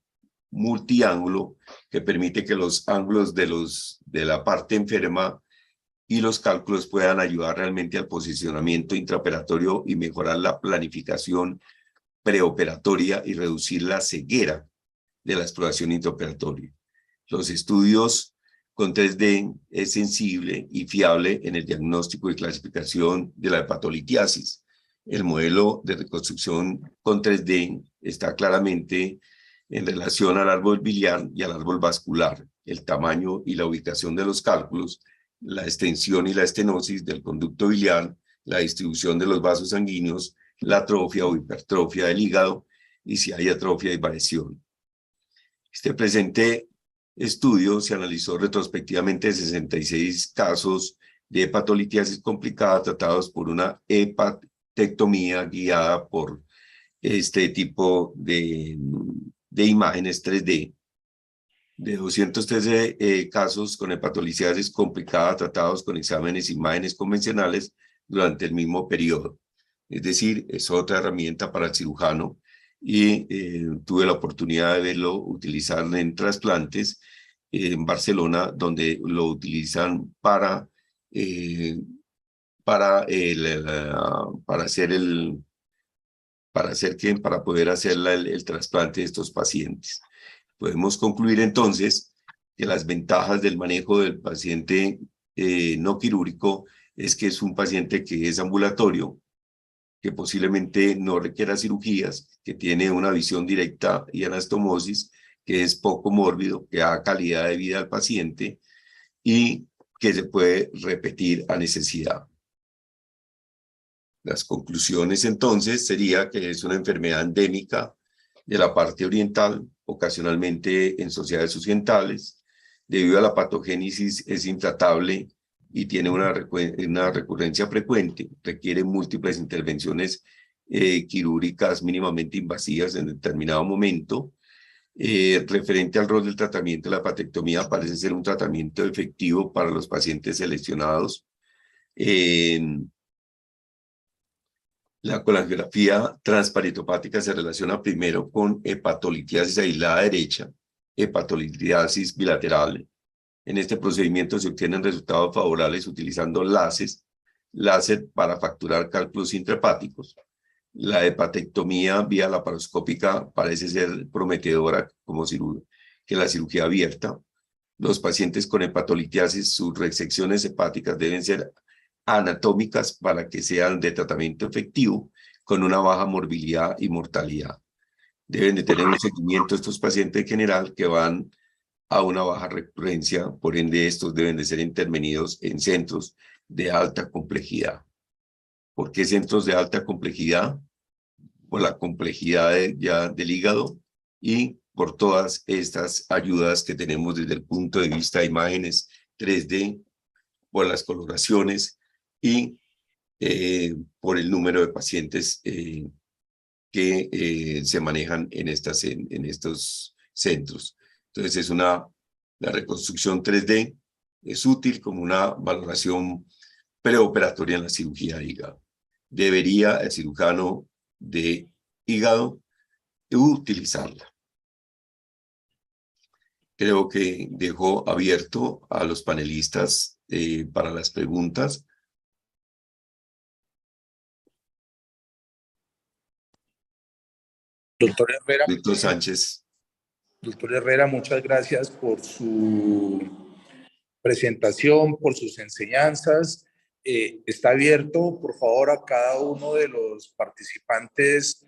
multiángulo que permite que los ángulos de la parte enferma y los cálculos puedan ayudar realmente al posicionamiento intraoperatorio y mejorar la planificación preoperatoria y reducir la ceguera de la exploración intraoperatoria. Los estudios con 3D es sensible y fiable en el diagnóstico y clasificación de la hepatolitiasis. El modelo de reconstrucción con 3D está claramente en relación al árbol biliar y al árbol vascular, el tamaño y la ubicación de los cálculos, la extensión y la estenosis del conducto biliar, la distribución de los vasos sanguíneos, la atrofia o hipertrofia del hígado y si hay atrofia y variación. Este presente estudio se analizó retrospectivamente 66 casos de hepatolitiasis complicada tratados por una hepatectomía guiada por este tipo de imágenes 3D. De 213 casos con hepatolitiasis complicada tratados con exámenes e imágenes convencionales durante el mismo periodo. Es decir, es otra herramienta para el cirujano y tuve la oportunidad de verlo utilizar en trasplantes en Barcelona, donde lo utilizan para poder hacer el trasplante de estos pacientes. Podemos concluir entonces que las ventajas del manejo del paciente no quirúrgico es que es un paciente que es ambulatorio, que posiblemente no requiera cirugías, que tiene una visión directa y anastomosis, que es poco mórbido, que da calidad de vida al paciente y que se puede repetir a necesidad. Las conclusiones entonces sería que es una enfermedad endémica de la parte oriental, ocasionalmente en sociedades occidentales. Debido a la patogénesis es intratable y tiene una recurrencia frecuente, requiere múltiples intervenciones quirúrgicas mínimamente invasivas en determinado momento. Referente al rol del tratamiento, la hepatectomía parece ser un tratamiento efectivo para los pacientes seleccionados. La colangiografía transparetopática se relaciona primero con hepatolitiasis aislada derecha, hepatolitiasis bilateral. En este procedimiento se obtienen resultados favorables utilizando láser para facturar cálculos intrahepáticos. La hepatectomía vía laparoscópica parece ser prometedora que la cirugía abierta. Los pacientes con hepatolitiasis, sus resecciones hepáticas deben ser anatómicas para que sean de tratamiento efectivo, con una baja morbilidad y mortalidad. Deben de tener un seguimiento estos pacientes en general que van a una baja recurrencia, por ende estos deben de ser intervenidos en centros de alta complejidad. ¿Por qué centros de alta complejidad? Por la complejidad del hígado y por todas estas ayudas que tenemos desde el punto de vista de imágenes 3D, por las coloraciones y por el número de pacientes que se manejan en estos centros. Entonces la reconstrucción 3D es útil como una valoración preoperatoria en la cirugía de hígado. Debería el cirujano de hígado utilizarla. Creo que dejo abierto a los panelistas para las preguntas. Doctor Herrera. Víctor Sánchez. Doctor Herrera, muchas gracias por su presentación, por sus enseñanzas. Está abierto, por favor, a cada uno de los participantes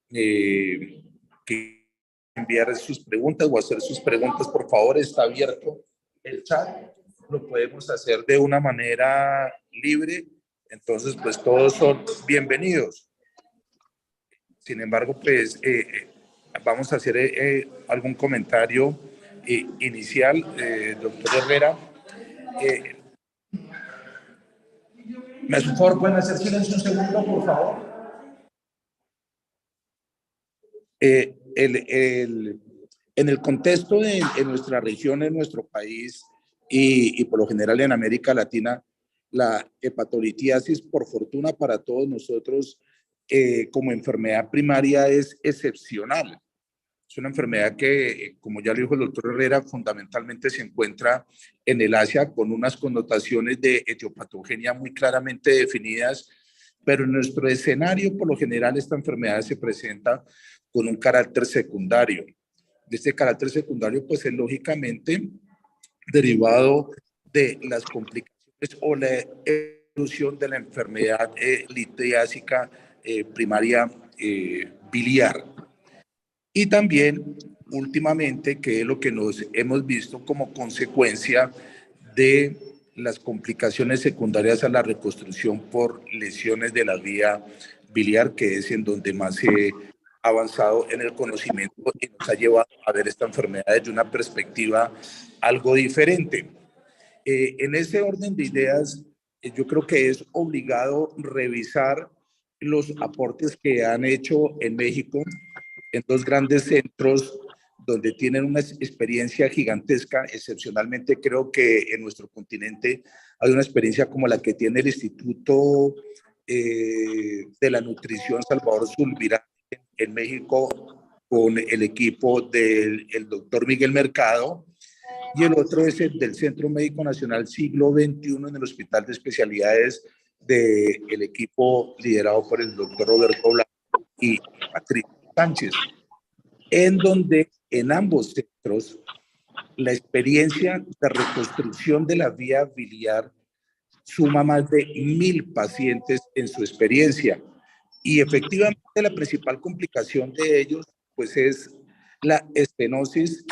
que enviar sus preguntas o hacer sus preguntas, por favor. Está abierto el chat. lo podemos hacer de una manera libre, entonces pues todos son bienvenidos. Sin embargo, pues vamos a hacer algún comentario inicial, doctor Herrera. ¿Me hace un favor? ¿Pueden hacer silencio un segundo, por favor? En el contexto de en nuestra región, en nuestro país y por lo general en América Latina, la hepatolitiasis, por fortuna para todos nosotros, como enfermedad primaria es excepcional. Es una enfermedad que, como ya lo dijo el doctor Herrera, fundamentalmente se encuentra en el Asia con unas connotaciones de etiopatogenia muy claramente definidas, pero en nuestro escenario, por lo general, esta enfermedad se presenta con un carácter secundario. De este carácter secundario, pues es lógicamente derivado de las complicaciones o la evolución de la enfermedad litiásica primaria biliar. Y también, últimamente, que es lo que nos hemos visto como consecuencia de las complicaciones secundarias a la reconstrucción por lesiones de la vía biliar, que es en donde más se ha avanzado en el conocimiento y nos ha llevado a ver esta enfermedad desde una perspectiva algo diferente. En ese orden de ideas, yo creo que es obligado revisar los aportes que han hecho en México en dos grandes centros donde tienen una experiencia gigantesca. Excepcionalmente creo que en nuestro continente hay una experiencia como la que tiene el Instituto de la Nutrición Salvador Zulbirán en México con el equipo del doctor Miguel Mercado, y el otro es el del Centro Médico Nacional Siglo XXI en el Hospital de Especialidades del equipo liderado por el doctor Roberto Blanco y Patricia Sánchez, en donde en ambos centros la experiencia de reconstrucción de la vía biliar suma más de 1,000 pacientes en su experiencia. Y efectivamente la principal complicación de ellos pues es la estenosis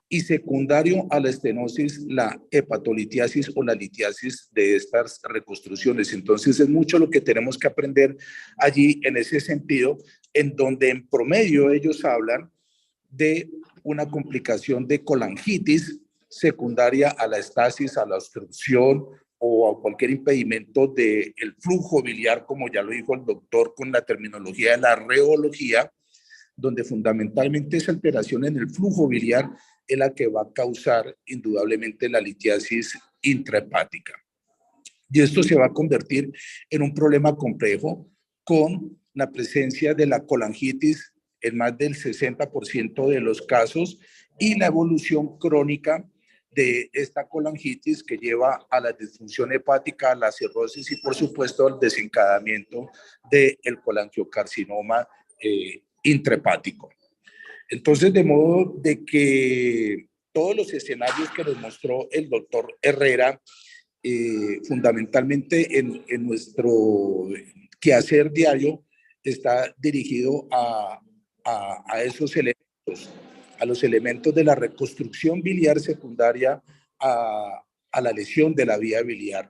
y secundario a la estenosis, la hepatolitiasis o la litiasis de estas reconstrucciones. Entonces es mucho lo que tenemos que aprender allí en ese sentido, en donde en promedio ellos hablan de una complicación de colangitis secundaria a la estasis, a la obstrucción o a cualquier impedimento del flujo biliar, como ya lo dijo el doctor con la terminología de la reología, donde fundamentalmente esa alteración en el flujo biliar es la que va a causar indudablemente la litiasis intrahepática. Y esto se va a convertir en un problema complejo con la presencia de la colangitis en más del 60% de los casos y la evolución crónica de esta colangitis que lleva a la disfunción hepática, a la cirrosis y por supuesto al desencadenamiento del colangiocarcinoma intrahepático. Entonces, de modo de que todos los escenarios que nos mostró el doctor Herrera, fundamentalmente en nuestro quehacer diario, está dirigido a esos elementos, a los elementos de la reconstrucción biliar secundaria a la lesión de la vía biliar.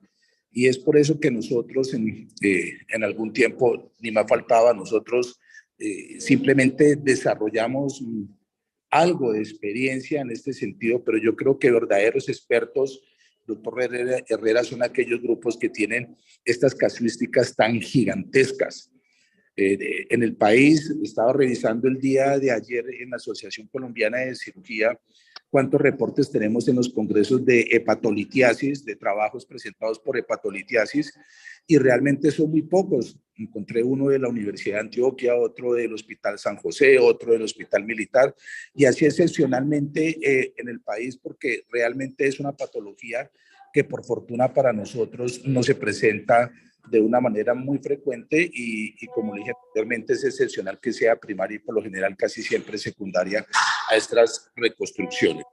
Y es por eso que nosotros en algún tiempo, ni más faltaba, nosotros simplemente desarrollamos algo de experiencia en este sentido, pero yo creo que verdaderos expertos, doctor Herrera, son aquellos grupos que tienen estas casuísticas tan gigantescas. En el país, estaba revisando el día de ayer en la Asociación Colombiana de Cirugía cuántos reportes tenemos en los congresos de hepatolitiasis, de trabajos presentados por hepatolitiasis, y realmente son muy pocos. Encontré uno de la Universidad de Antioquia, otro del Hospital San José, otro del Hospital Militar, y así excepcionalmente en el país, porque realmente es una patología que por fortuna para nosotros no se presenta de una manera muy frecuente y como le dije anteriormente, es excepcional que sea primaria y por lo general casi siempre secundaria a estas reconstrucciones.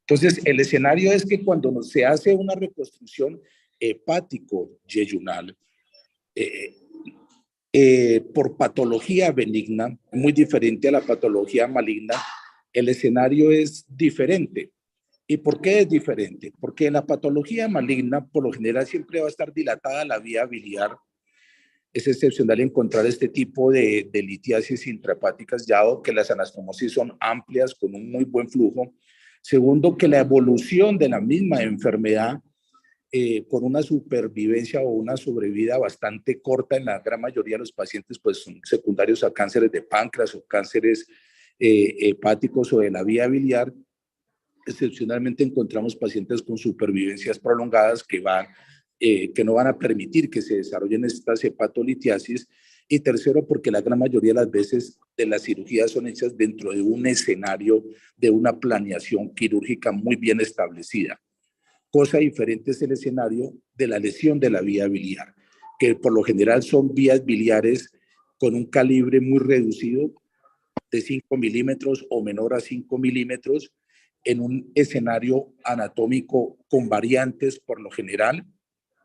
Entonces, el escenario es que cuando se hace una reconstrucción hepático-yeyunal, por patología benigna, muy diferente a la patología maligna, el escenario es diferente. ¿Y por qué es diferente? Porque en la patología maligna, por lo general, siempre va a estar dilatada la vía biliar. Es excepcional encontrar este tipo de litiasis intrahepáticas, ya que las anastomosis son amplias, con un muy buen flujo. Segundo, que la evolución de la misma enfermedad con una supervivencia o una sobrevida bastante corta en la gran mayoría de los pacientes, pues son secundarios a cánceres de páncreas o cánceres hepáticos o de la vía biliar. Excepcionalmente encontramos pacientes con supervivencias prolongadas que no van a permitir que se desarrollen estas hepatolitiasis. Y tercero, porque la gran mayoría de las veces de las cirugías son hechas dentro de un escenario de una planeación quirúrgica muy bien establecida. Cosa diferente es el escenario de la lesión de la vía biliar, que por lo general son vías biliares con un calibre muy reducido, de 5 milímetros o menor a 5 milímetros, en un escenario anatómico con variantes por lo general,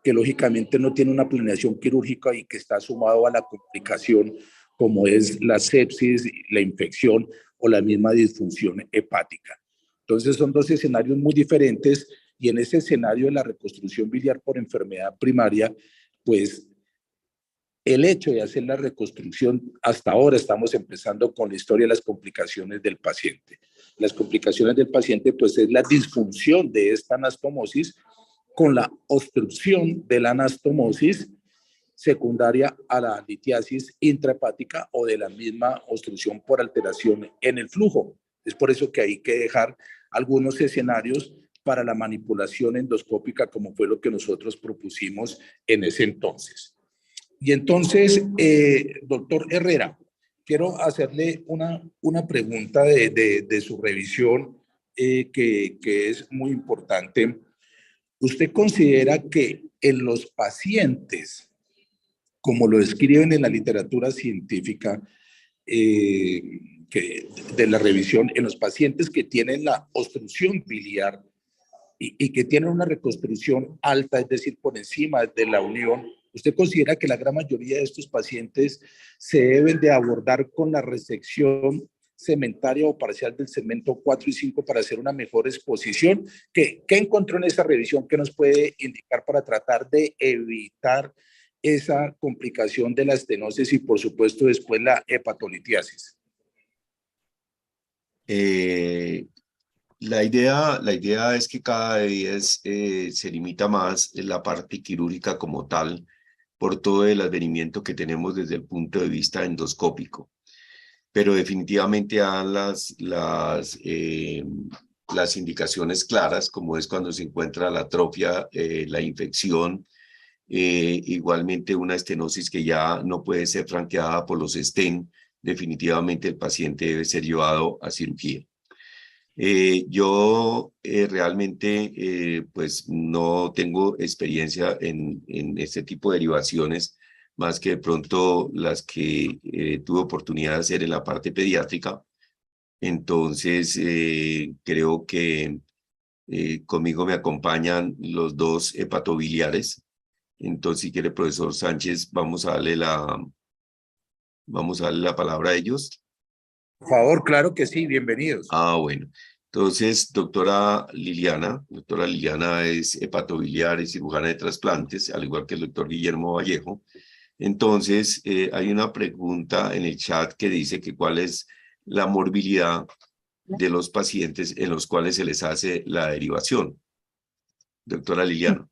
que lógicamente no tiene una planeación quirúrgica y que está sumado a la complicación como es la sepsis, la infección o la misma disfunción hepática. Entonces son dos escenarios muy diferentes y en ese escenario de la reconstrucción biliar por enfermedad primaria, pues el hecho de hacer la reconstrucción, hasta ahora estamos empezando con la historia de las complicaciones del paciente. Las complicaciones del paciente, pues es la disfunción de esta anastomosis con la obstrucción de la anastomosis secundaria a la litiasis intrahepática o de la misma obstrucción por alteración en el flujo. Es por eso que hay que dejar algunos escenarios para la manipulación endoscópica, como fue lo que nosotros propusimos en ese entonces. Y entonces, doctor Herrera, quiero hacerle una pregunta de su revisión que es muy importante. ¿Usted considera que en los pacientes, como lo describen en la literatura científica de la revisión, en los pacientes que tienen la obstrucción biliar y que tienen una reconstrucción alta, es decir, por encima de la unión, ¿usted considera que la gran mayoría de estos pacientes se deben de abordar con la resección segmentaria o parcial del segmento 4 y 5 para hacer una mejor exposición? ¿Qué encontró en esa revisión que nos puede indicar para tratar de evitar esa complicación de la estenosis y, por supuesto, después la hepatolitiasis? La idea es que cada vez se limita más la parte quirúrgica como tal por todo el advenimiento que tenemos desde el punto de vista endoscópico. Pero definitivamente dan las indicaciones claras, como es cuando se encuentra la atrofia, la infección, igualmente una estenosis que ya no puede ser franqueada por los stent, definitivamente el paciente debe ser llevado a cirugía. Yo realmente pues no tengo experiencia en este tipo de derivaciones, más que de pronto las que tuve oportunidad de hacer en la parte pediátrica. Entonces creo que conmigo me acompañan los dos hepatobiliares. Entonces, si quiere, profesor Sánchez, vamos a darle la palabra a ellos. Por favor, claro que sí, bienvenidos. Bueno. Entonces, doctora Liliana es hepatobiliar y cirujana de trasplantes, al igual que el doctor Guillermo Vallejo. Entonces, hay una pregunta en el chat que dice que cuál es la morbilidad de los pacientes en los cuales se les hace la derivación. Doctora Liliana.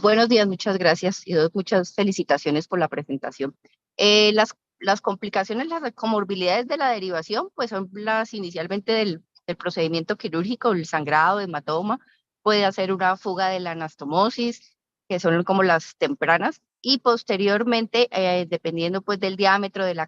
Buenos días, muchas gracias y muchas felicitaciones por la presentación. Las complicaciones, las comorbilidades de la derivación, pues son las inicialmente del procedimiento quirúrgico, el sangrado, hematoma, puede hacer una fuga de la anastomosis, que son como las tempranas, y posteriormente, dependiendo pues del diámetro de la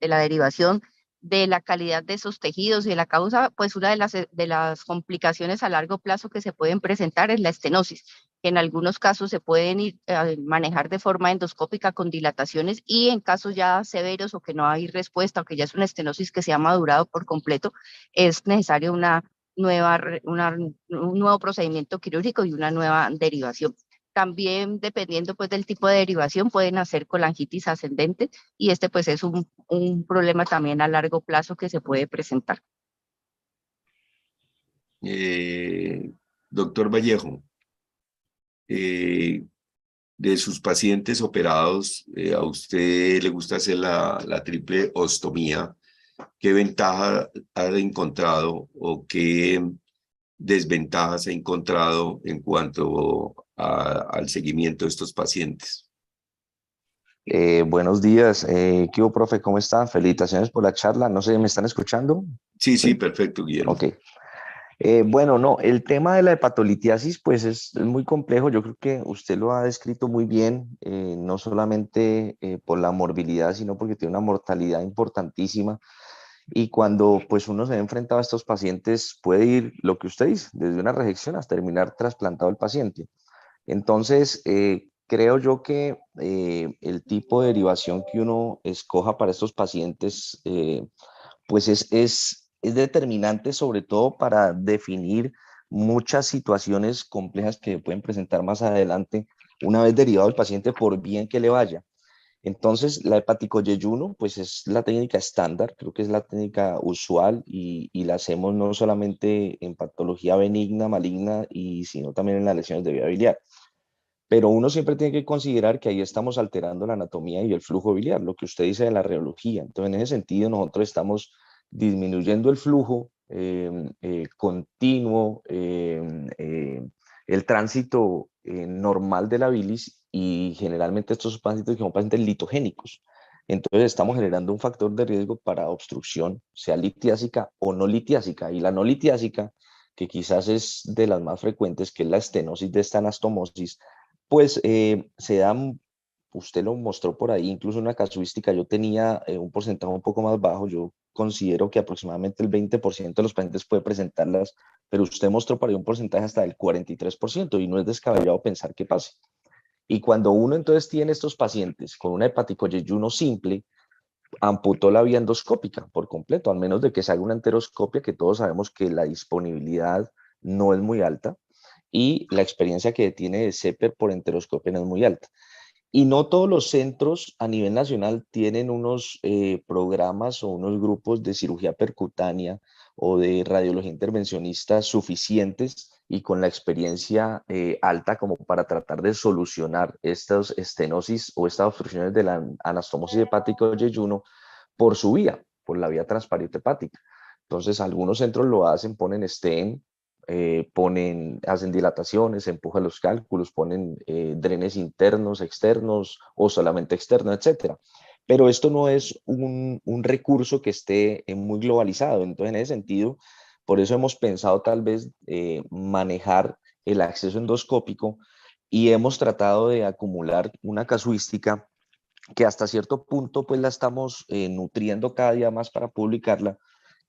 derivación, de la calidad de esos tejidos y de la causa, pues una de las complicaciones a largo plazo que se pueden presentar es la estenosis, que en algunos casos se pueden manejar de forma endoscópica con dilataciones y en casos ya severos o que no hay respuesta o que ya es una estenosis que se ha madurado por completo, es necesario un nuevo procedimiento quirúrgico y una nueva derivación. También, dependiendo pues del tipo de derivación, pueden hacer colangitis ascendente y este pues es un problema también a largo plazo que se puede presentar. Doctor Vallejo, de sus pacientes operados, a usted le gusta hacer la triple ostomía. ¿Qué ventaja ha encontrado o qué desventajas ha encontrado en cuanto al seguimiento de estos pacientes? Buenos días, ¿qué hubo, profe? ¿Cómo está? Felicitaciones por la charla. No sé, ¿me están escuchando? Sí, sí, perfecto, Guillermo. Ok. Bueno, no, el tema de la hepatolitiasis pues es muy complejo. Yo creo que usted lo ha descrito muy bien, no solamente por la morbilidad, sino porque tiene una mortalidad importantísima. Y cuando pues uno se ve enfrentado a estos pacientes puede ir, lo que usted dice, desde una rejección hasta terminar trasplantado el paciente. Entonces, creo yo que el tipo de derivación que uno escoja para estos pacientes, pues es determinante sobre todo para definir muchas situaciones complejas que pueden presentar más adelante una vez derivado el paciente por bien que le vaya. Entonces, la hepaticoyeyuno, pues es la técnica estándar, creo que es la técnica usual y la hacemos no solamente en patología benigna, maligna, sino también en las lesiones de vía biliar. Pero uno siempre tiene que considerar que ahí estamos alterando la anatomía y el flujo biliar, lo que usted dice de la reología. Entonces, en ese sentido, nosotros estamos disminuyendo el flujo continuo, el tránsito normal de la bilis y generalmente estos pacientes son pacientes litogénicos. Entonces, estamos generando un factor de riesgo para obstrucción, sea litiásica o no litiásica. Y la no litiásica, que quizás es de las más frecuentes, que es la estenosis de esta anastomosis, pues se dan, usted lo mostró por ahí, incluso una casuística, yo tenía un porcentaje un poco más bajo, yo considero que aproximadamente el 20% de los pacientes puede presentarlas, pero usted mostró por ahí un porcentaje hasta del 43% y no es descabellado pensar que pase. Y cuando uno entonces tiene estos pacientes con una hepaticoyeyuno simple, amputó la vía endoscópica por completo, al menos de que se haga una enteroscopia, que todos sabemos que la disponibilidad no es muy alta y la experiencia que tiene de CEPER por enteroscopia no es muy alta. Y no todos los centros a nivel nacional tienen unos programas o unos grupos de cirugía percutánea o de radiología intervencionista suficientes y con la experiencia alta como para tratar de solucionar estas estenosis o estas obstrucciones de la anastomosis hepática o yeyuno por su vía, por la vía transparente hepática. Entonces, algunos centros lo hacen, ponen stent, hacen dilataciones, empujan los cálculos, ponen drenes internos, externos o solamente externos, etcétera. Pero esto no es un recurso que esté muy globalizado. Entonces, en ese sentido, por eso hemos pensado tal vez manejar el acceso endoscópico y hemos tratado de acumular una casuística que hasta cierto punto pues la estamos nutriendo cada día más para publicarla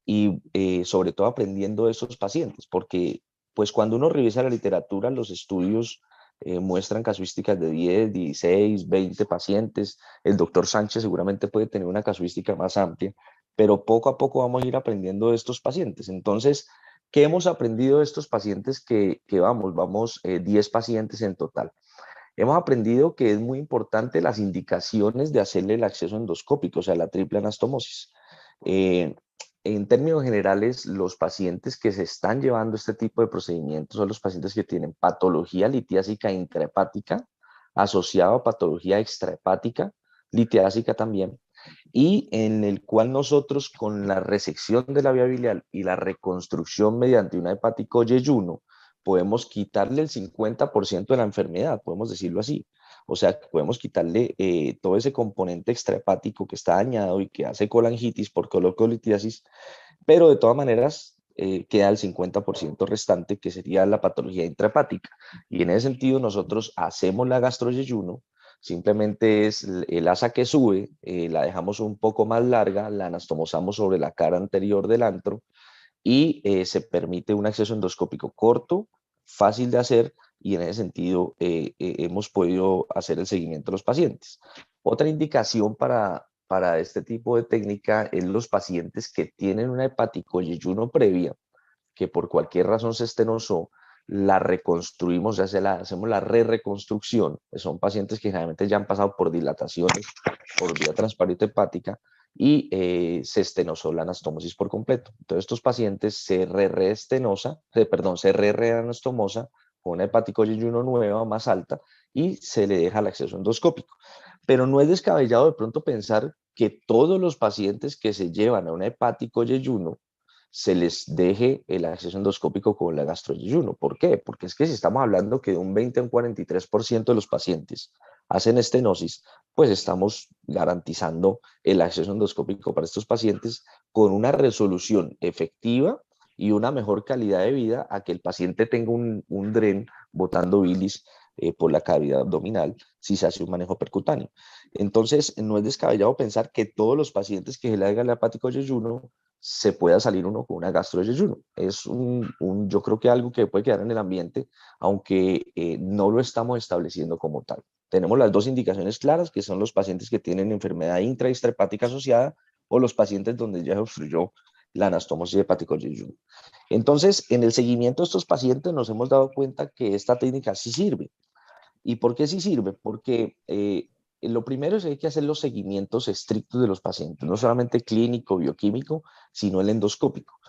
y sobre todo aprendiendo de esos pacientes, porque pues cuando uno revisa la literatura, los estudios muestran casuísticas de 10, 16, 20 pacientes. El doctor Sánchez seguramente puede tener una casuística más amplia, pero poco a poco vamos a ir aprendiendo de estos pacientes. Entonces, ¿qué hemos aprendido de estos pacientes que vamos 10 pacientes en total? Hemos aprendido que es muy importante las indicaciones de hacerle el acceso endoscópico, o sea, la triple anastomosis. Eh, en términos generales, los pacientes que se están llevando este tipo de procedimientos son los pacientes que tienen patología litiásica intrahepática, asociado a patología extrahepática, litiásica también, y en el cual nosotros con la resección de la vía biliar y la reconstrucción mediante una hepaticoyeyuno podemos quitarle el 50% de la enfermedad, podemos decirlo así. O sea, podemos quitarle todo ese componente extrahepático que está dañado y que hace colangitis por colocolitíasis, pero de todas maneras queda el 50% restante, que sería la patología intrahepática. Y en ese sentido nosotros hacemos la gastroyeyuno, simplemente es el asa que sube, la dejamos un poco más larga, la anastomosamos sobre la cara anterior del antro y se permite un acceso endoscópico corto, fácil de hacer y en ese sentido hemos podido hacer el seguimiento de los pacientes. Otra indicación para este tipo de técnica es los pacientes que tienen una hepaticoyeyuno previa, que por cualquier razón se estenosó, la reconstruimos, ya hacemos la reconstrucción. Son pacientes que generalmente ya han pasado por dilataciones, por vía transparente hepática, y se estenosó la anastomosis por completo. Entonces estos pacientes se re-reanastomosa con una hepaticoyeyuno nueva más alta y se le deja el acceso endoscópico. Pero no es descabellado de pronto pensar que todos los pacientes que se llevan a una hepaticoyeyuno se les deje el acceso endoscópico con la gastroyeyuno. ¿Por qué? Porque es que si estamos hablando que de un 20 a un 43% de los pacientes hacen estenosis, pues estamos garantizando el acceso endoscópico para estos pacientes con una resolución efectiva y una mejor calidad de vida a que el paciente tenga un DREN botando bilis por la cavidad abdominal si se hace un manejo percutáneo. Entonces, no es descabellado pensar que todos los pacientes que se le haga el hepaticoyeyuno se pueda salir uno con una gastroyeyuno. Es yo creo que algo que puede quedar en el ambiente, aunque no lo estamos estableciendo como tal. Tenemos las dos indicaciones claras, que son los pacientes que tienen enfermedad intra y extrahepática asociada o los pacientes donde ya se obstruyó la anastomosis hepaticoyeyuno. Entonces, en el seguimiento de estos pacientes nos hemos dado cuenta que esta técnica sí sirve. ¿Y por qué sí sirve? Porque lo primero es que hay que hacer los seguimientos estrictos de los pacientes, no solamente clínico, bioquímico, sino el endoscópico.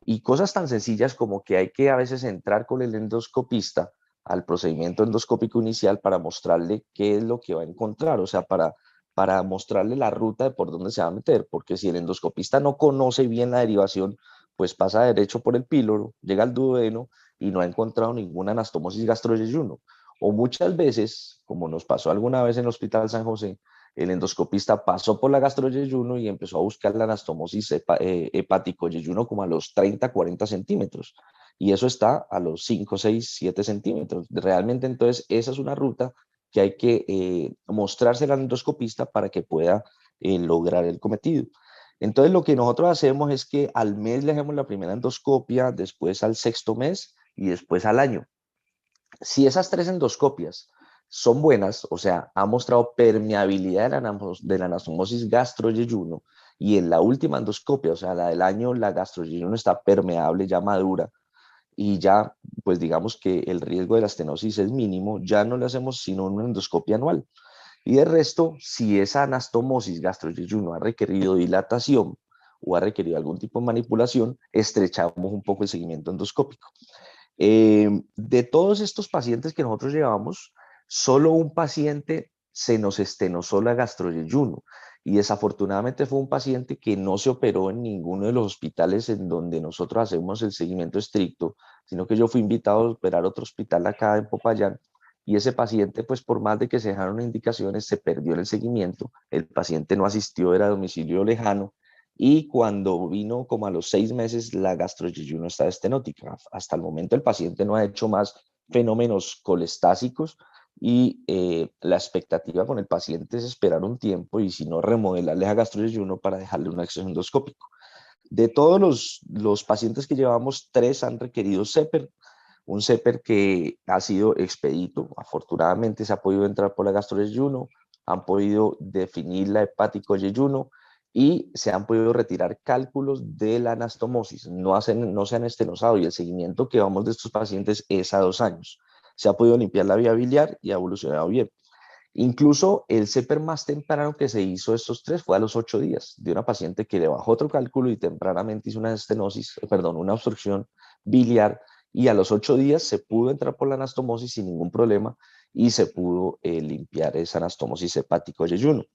Y cosas tan sencillas como que hay que a veces entrar con el endoscopista al procedimiento endoscópico inicial para mostrarle qué es lo que va a encontrar, o sea, para mostrarle la ruta de por dónde se va a meter, porque si el endoscopista no conoce bien la derivación, pues pasa derecho por el píloro, llega al duodeno y no ha encontrado ninguna anastomosis gastroyeyuno. O muchas veces, como nos pasó alguna vez en el Hospital San José, el endoscopista pasó por la gastroyeyuno y empezó a buscar la anastomosis hepático-yeyuno como a los 30, 40 centímetros. Y eso está a los 5, 6, 7 centímetros. Realmente, entonces, esa es una ruta que hay que mostrársela al endoscopista para que pueda lograr el cometido. Entonces, lo que nosotros hacemos es que al mes le hacemos la primera endoscopia, después al sexto mes y después al año. Si esas 3 endoscopias son buenas, o sea, ha mostrado permeabilidad de la anastomosis gastroyeyuno, y en la última endoscopia, o sea, la del año, la gastroyeyuno está permeable, ya madura, y ya, pues digamos que el riesgo de la estenosis es mínimo, ya no le hacemos sino una endoscopia anual. Y de resto, si esa anastomosis gastroyeyuno ha requerido dilatación o ha requerido algún tipo de manipulación, estrechamos un poco el seguimiento endoscópico. De todos estos pacientes que nosotros llevamos, solo un paciente se nos estenosó la gastroyeyuno, y desafortunadamente fue un paciente que no se operó en ninguno de los hospitales en donde nosotros hacemos el seguimiento estricto, sino que yo fui invitado a operar a otro hospital acá en Popayán, y ese paciente, pues por más de que se dejaron indicaciones, se perdió en el seguimiento. El paciente no asistió, era a domicilio lejano, y cuando vino como a los 6 meses, la gastroyeyuno está estenótica. Hasta el momento el paciente no ha hecho más fenómenos colestásicos, y la expectativa con el paciente es esperar un tiempo y si no remodelarle a gastroyeyuno para dejarle un acceso endoscópico. De todos los pacientes que llevamos, 3 han requerido CEPER, un CEPER que ha sido expedito. Afortunadamente se ha podido entrar por la gastroyeyuno, han podido definir la hepaticoyeyuno y se han podido retirar cálculos de la anastomosis. No se han estenosado, y el seguimiento que vamos de estos pacientes es a 2 años. Se ha podido limpiar la vía biliar y ha evolucionado bien. Incluso el CEPER más temprano que se hizo estos 3 fue a los 8 días, de una paciente que le bajó otro cálculo y tempranamente hizo una una obstrucción biliar, y a los 8 días se pudo entrar por la anastomosis sin ningún problema y se pudo limpiar esa anastomosis hepático-yeyuno.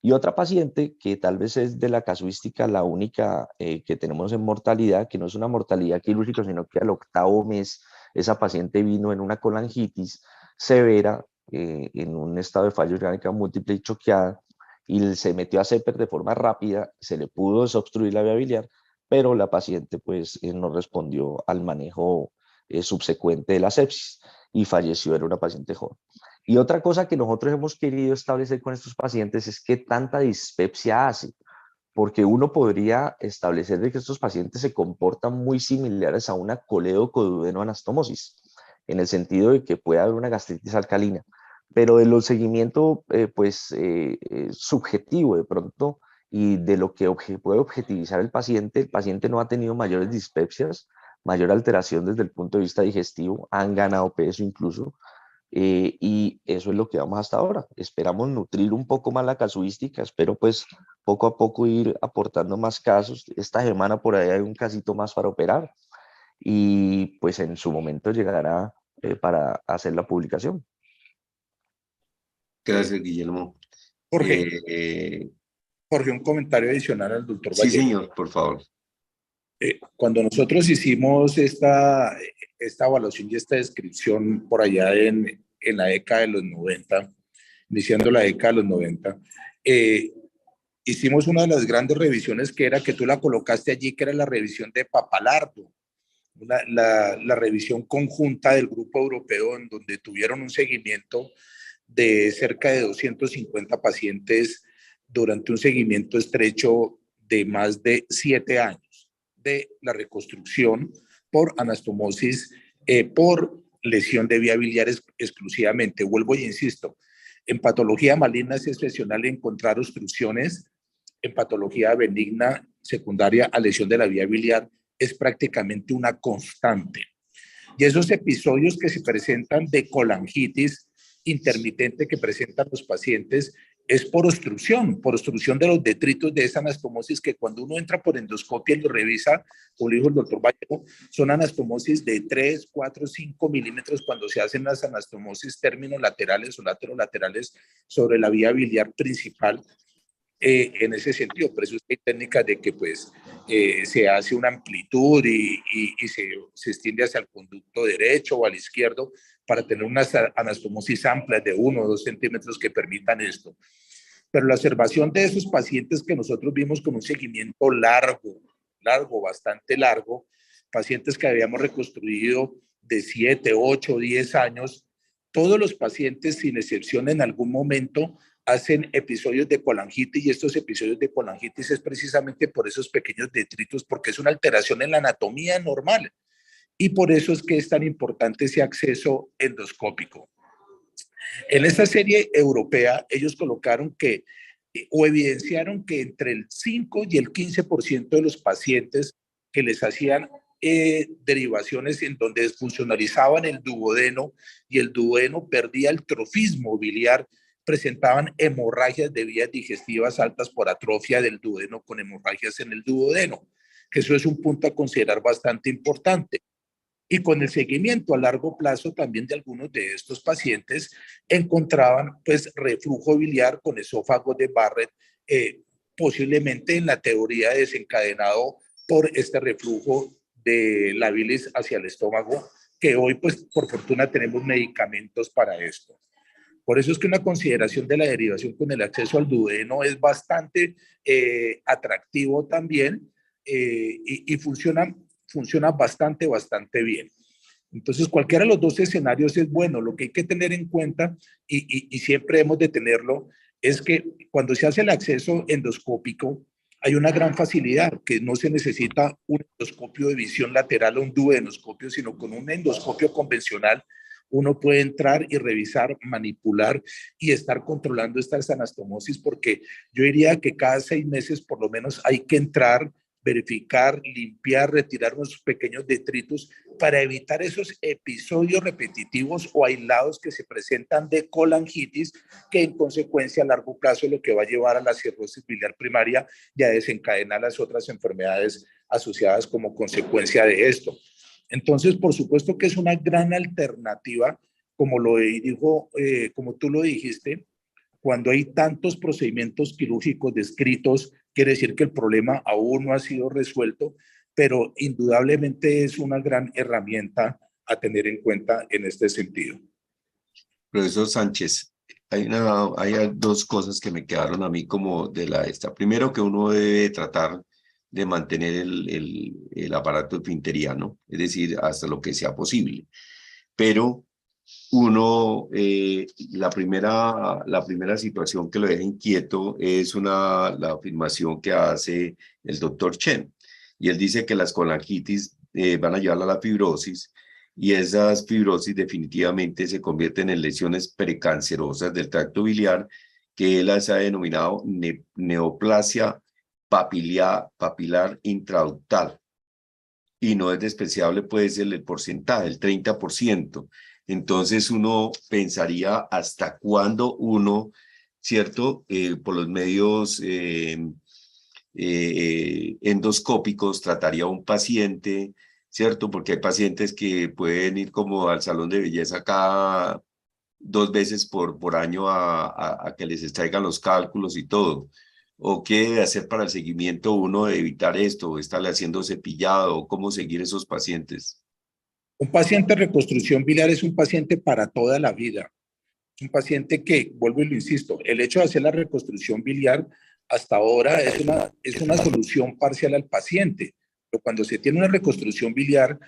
Y otra paciente que tal vez es de la casuística la única que tenemos en mortalidad, que no es una mortalidad quirúrgica, sino que al 8º mes esa paciente vino en una colangitis severa, en un estado de falla orgánica múltiple y choqueada, y se metió a CEPER de forma rápida, se le pudo desobstruir la vía biliar, pero la paciente pues no respondió al manejo subsecuente de la sepsis y falleció. Era una paciente joven. Y otra cosa que nosotros hemos querido establecer con estos pacientes es qué tanta dispepsia hace, porque uno podría establecer de que estos pacientes se comportan muy similares a una coledocoduodenoanastomosis, en el sentido de que puede haber una gastritis alcalina, pero de lo seguimiento subjetivo de pronto, y de lo que puede objetivizar el paciente no ha tenido mayores dispepsias, mayor alteración desde el punto de vista digestivo, han ganado peso incluso, y eso es lo que vamos hasta ahora. Esperamos nutrir un poco más la casuística, espero pues poco a poco ir aportando más casos. Esta semana por ahí hay un casito más para operar y pues en su momento llegará para hacer la publicación. Gracias, Guillermo. Jorge, Eh, Jorge, un comentario adicional al doctor sí, Vallejo. señor, por favor. Cuando nosotros hicimos esta evaluación y esta descripción por allá en la década de los 90, iniciando la década de los 90, hicimos una de las grandes revisiones que era que tú la colocaste allí, que era la revisión de Papalardo, la revisión conjunta del grupo europeo, en donde tuvieron un seguimiento de cerca de 250 pacientes durante un seguimiento estrecho de más de 7 años de la reconstrucción por anastomosis, por lesión de vía biliar exclusivamente. Vuelvo y insisto, en patología maligna es excepcional encontrar obstrucciones, en patología benigna secundaria a lesión de la vía biliar es prácticamente una constante. Y esos episodios que se presentan de colangitis intermitente que presentan los pacientes es por obstrucción de los detritos de esa anastomosis que cuando uno entra por endoscopia y lo revisa, como dijo el doctor Vallejo, son anastomosis de 3, 4, 5 milímetros cuando se hacen las anastomosis terminolaterales o laterolaterales sobre la vía biliar principal. En ese sentido, por eso es que hay técnicas de que pues se hace una amplitud y se extiende hacia el conducto derecho o al izquierdo para tener unas anastomosis amplias de 1 o 2 centímetros que permitan esto. Pero la observación de esos pacientes que nosotros vimos con un seguimiento largo, bastante largo, pacientes que habíamos reconstruido de 7, 8, 10 años, todos los pacientes sin excepción en algún momento hacen episodios de colangitis y estos episodios de colangitis es precisamente por esos pequeños detritos porque es una alteración en la anatomía normal y por eso es que es tan importante ese acceso endoscópico. En esta serie europea ellos colocaron que o evidenciaron que entre el 5 y el 15% de los pacientes que les hacían derivaciones en donde desfuncionalizaban el duodeno y el duodeno perdía el trofismo biliar, presentaban hemorragias de vías digestivas altas por atrofia del duodeno con hemorragias en el duodeno, que eso es un punto a considerar bastante importante. Y con el seguimiento a largo plazo también de algunos de estos pacientes encontraban pues reflujo biliar con esófago de Barrett, posiblemente en la teoría desencadenado por este reflujo de la bilis hacia el estómago, que hoy pues por fortuna tenemos medicamentos para esto. Por eso es que una consideración de la derivación con el acceso al duodeno es bastante atractivo también y funciona bastante bien. Entonces, cualquiera de los dos escenarios es bueno. Lo que hay que tener en cuenta, y siempre hemos de tenerlo, es que cuando se hace el acceso endoscópico, hay una gran facilidad, que no se necesita un endoscopio de visión lateral o un duodenoscopio, sino con un endoscopio convencional uno puede entrar y revisar, manipular y estar controlando estas anastomosis, porque yo diría que cada 6 meses por lo menos hay que entrar, verificar, limpiar, retirar unos pequeños detritos para evitar esos episodios repetitivos o aislados que se presentan de colangitis, que en consecuencia a largo plazo es lo que va a llevar a la cirrosis biliar primaria y a desencadenar las otras enfermedades asociadas como consecuencia de esto. Entonces, por supuesto que es una gran alternativa, como como tú lo dijiste, cuando hay tantos procedimientos quirúrgicos descritos, quiere decir que el problema aún no ha sido resuelto, pero indudablemente es una gran herramienta a tener en cuenta en este sentido. Profesor Sánchez, hay 2 cosas que me quedaron a mí como de esta. Primero, que uno debe tratar de mantener el aparato esfinteriano, es decir, hasta lo que sea posible. Pero la primera situación que lo deja inquieto es la afirmación que hace el doctor Chen. Y él dice que las colangitis van a llevar a la fibrosis y esas fibrosis definitivamente se convierten en lesiones precancerosas del tracto biliar, que él las ha denominado neoplasia papilar intraductal. Y no es despreciable, puede ser el porcentaje, el 30%. Entonces uno pensaría hasta cuándo uno, ¿cierto? Por los medios endoscópicos trataría a un paciente, ¿cierto? Porque hay pacientes que pueden ir como al salón de belleza cada 2 veces por año a que les extraigan los cálculos y todo. ¿O qué debe hacer para el seguimiento uno de evitar esto? ¿O estarle haciendo cepillado? ¿O cómo seguir esos pacientes? Un paciente de reconstrucción biliar es un paciente para toda la vida. Es un paciente que, vuelvo y lo insisto, el hecho de hacer la reconstrucción biliar hasta ahora es una solución parcial al paciente. Pero cuando se tiene una reconstrucción biliar,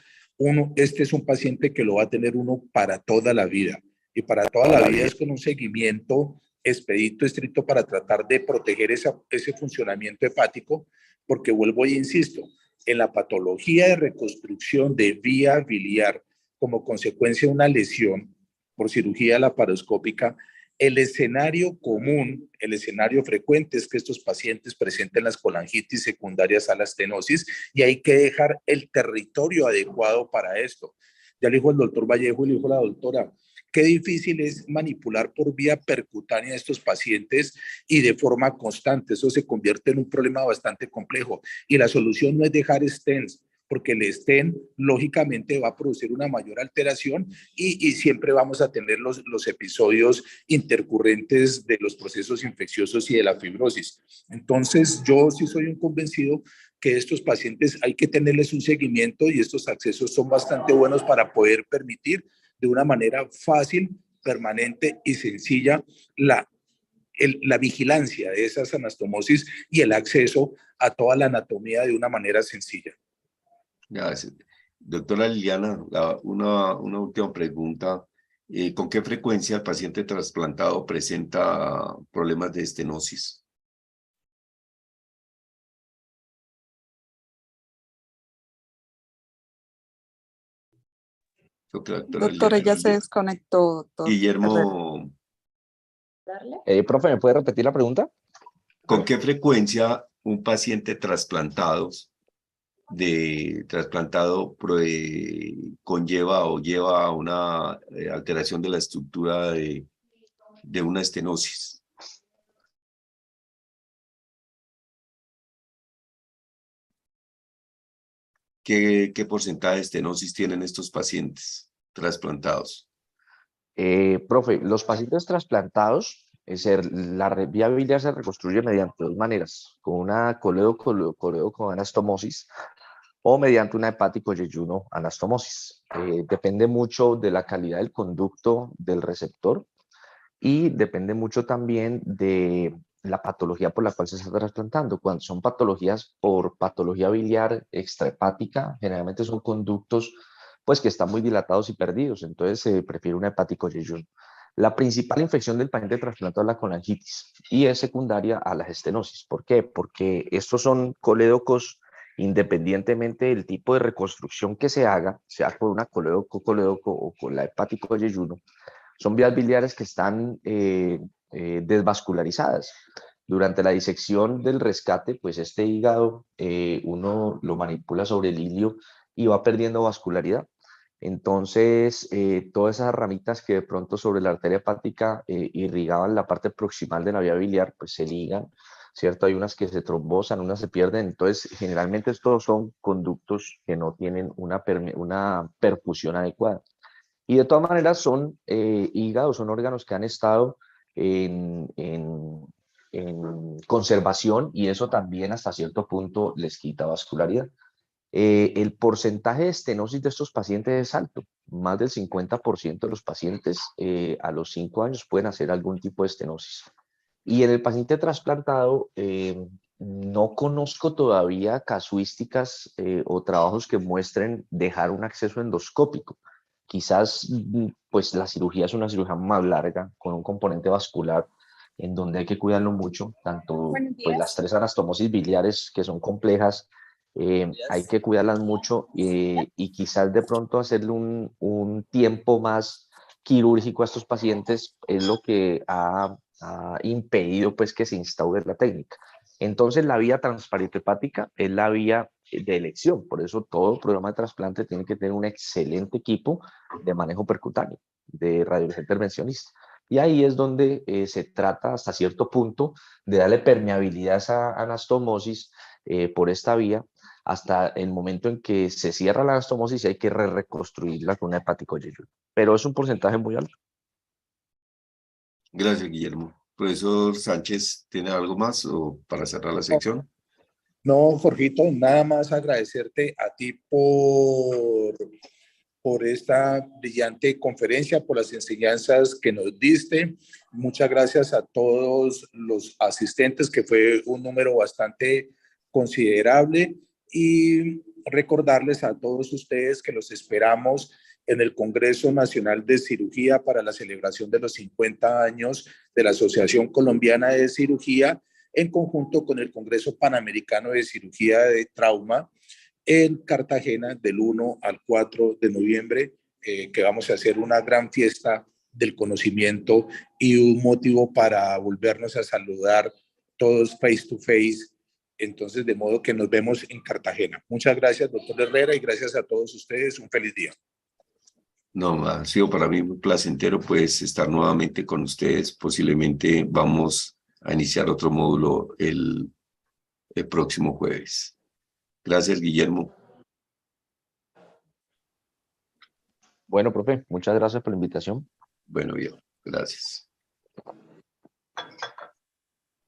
este es un paciente que lo va a tener uno para toda la vida. Y para toda la vida es con un seguimiento expedito, estricto, para tratar de proteger ese funcionamiento hepático, porque vuelvo y insisto, en la patología de reconstrucción de vía biliar como consecuencia de una lesión por cirugía laparoscópica, el escenario común, el escenario frecuente es que estos pacientes presenten las colangitis secundarias a la estenosis y hay que dejar el territorio adecuado para esto. Ya le dijo el doctor Vallejo y le dijo la doctora, qué difícil es manipular por vía percutánea a estos pacientes y de forma constante. Eso se convierte en un problema bastante complejo y la solución no es dejar stents, porque el stent lógicamente va a producir una mayor alteración y siempre vamos a tener los episodios intercurrentes de los procesos infecciosos y de la fibrosis. Entonces, yo sí soy un convencido que estos pacientes hay que tenerles un seguimiento y estos accesos son bastante buenos para poder permitir de una manera fácil, permanente y sencilla la vigilancia de esas anastomosis y el acceso a toda la anatomía de una manera sencilla. Gracias. Doctora Liliana, una última pregunta. ¿Con qué frecuencia el paciente trasplantado presenta problemas de estenosis? Doctora, ya se desconectó, doctor. Guillermo, Profe, ¿me puede repetir la pregunta? ¿con qué frecuencia un paciente trasplantado conlleva o lleva a una alteración de la estructura de una estenosis? ¿Qué porcentaje de estenosis tienen estos pacientes trasplantados? Profe, los pacientes trasplantados, la vía biliar se reconstruye mediante dos maneras, con una coledoco-anastomosis o mediante una hepático-yeyuno anastomosis. Depende mucho de la calidad del conducto del receptor y depende mucho también de la patología por la cual se está trasplantando. Cuando son patologías por patología biliar extrahepática, generalmente son conductos pues que están muy dilatados y perdidos, entonces se prefiere una hepático-yeyuno. La principal infección del paciente trasplantado es la colangitis y es secundaria a la estenosis. ¿Por qué? Porque estos son colédocos independientemente del tipo de reconstrucción que se haga, sea por una colédoco o con la hepático-yeyuno, son vías biliares que están desvascularizadas. Durante la disección del rescate, pues este hígado uno lo manipula sobre el ilio y va perdiendo vascularidad. Entonces, todas esas ramitas que de pronto sobre la arteria hepática irrigaban la parte proximal de la vía biliar, pues se ligan, ¿cierto? Hay unas que se trombosan, unas se pierden. Entonces, generalmente estos son conductos que no tienen una perfusión adecuada. Y de todas maneras son hígados, son órganos que han estado en conservación y eso también hasta cierto punto les quita vascularidad. El porcentaje de estenosis de estos pacientes es alto. Más del 50% de los pacientes a los 5 años pueden hacer algún tipo de estenosis. Y en el paciente trasplantado, no conozco todavía casuísticas o trabajos que muestren dejar un acceso endoscópico. Quizás pues la cirugía es una cirugía más larga, con un componente vascular, en donde hay que cuidarlo mucho, tanto pues las 3 anastomosis biliares que son complejas, hay que cuidarlas mucho y quizás de pronto hacerle un tiempo más quirúrgico a estos pacientes es lo que ha impedido pues que se instaure la técnica. Entonces la vía transparentopática es la vía de elección. Por eso todo programa de trasplante tiene que tener un excelente equipo de manejo percutáneo, de radiología intervencionista. Y ahí es donde se trata hasta cierto punto de darle permeabilidad a esa anastomosis por esta vía hasta el momento en que se cierra la anastomosis y hay que reconstruirla con una hepaticoyeyuda. Pero es un porcentaje muy alto. Gracias, Guillermo. Profesor Sánchez, ¿tiene algo más o para cerrar la sección? No, Jorgito, nada más agradecerte a ti por esta brillante conferencia, por las enseñanzas que nos diste. Muchas gracias a todos los asistentes, que fue un número bastante considerable, y recordarles a todos ustedes que los esperamos en el Congreso Nacional de Cirugía para la celebración de los 50 años de la Asociación Colombiana de Cirugía, en conjunto con el Congreso Panamericano de Cirugía de Trauma, en Cartagena del 1 al 4 de noviembre, que vamos a hacer una gran fiesta del conocimiento y un motivo para volvernos a saludar todos face to face. Entonces, de modo que nos vemos en Cartagena. Muchas gracias, doctor Herrera, y gracias a todos ustedes. Un feliz día. No, ha sido para mí muy placentero pues estar nuevamente con ustedes. Posiblemente vamos a iniciar otro módulo el próximo jueves. Gracias, Guillermo. Bueno, profe, muchas gracias por la invitación. Bueno, bien, gracias.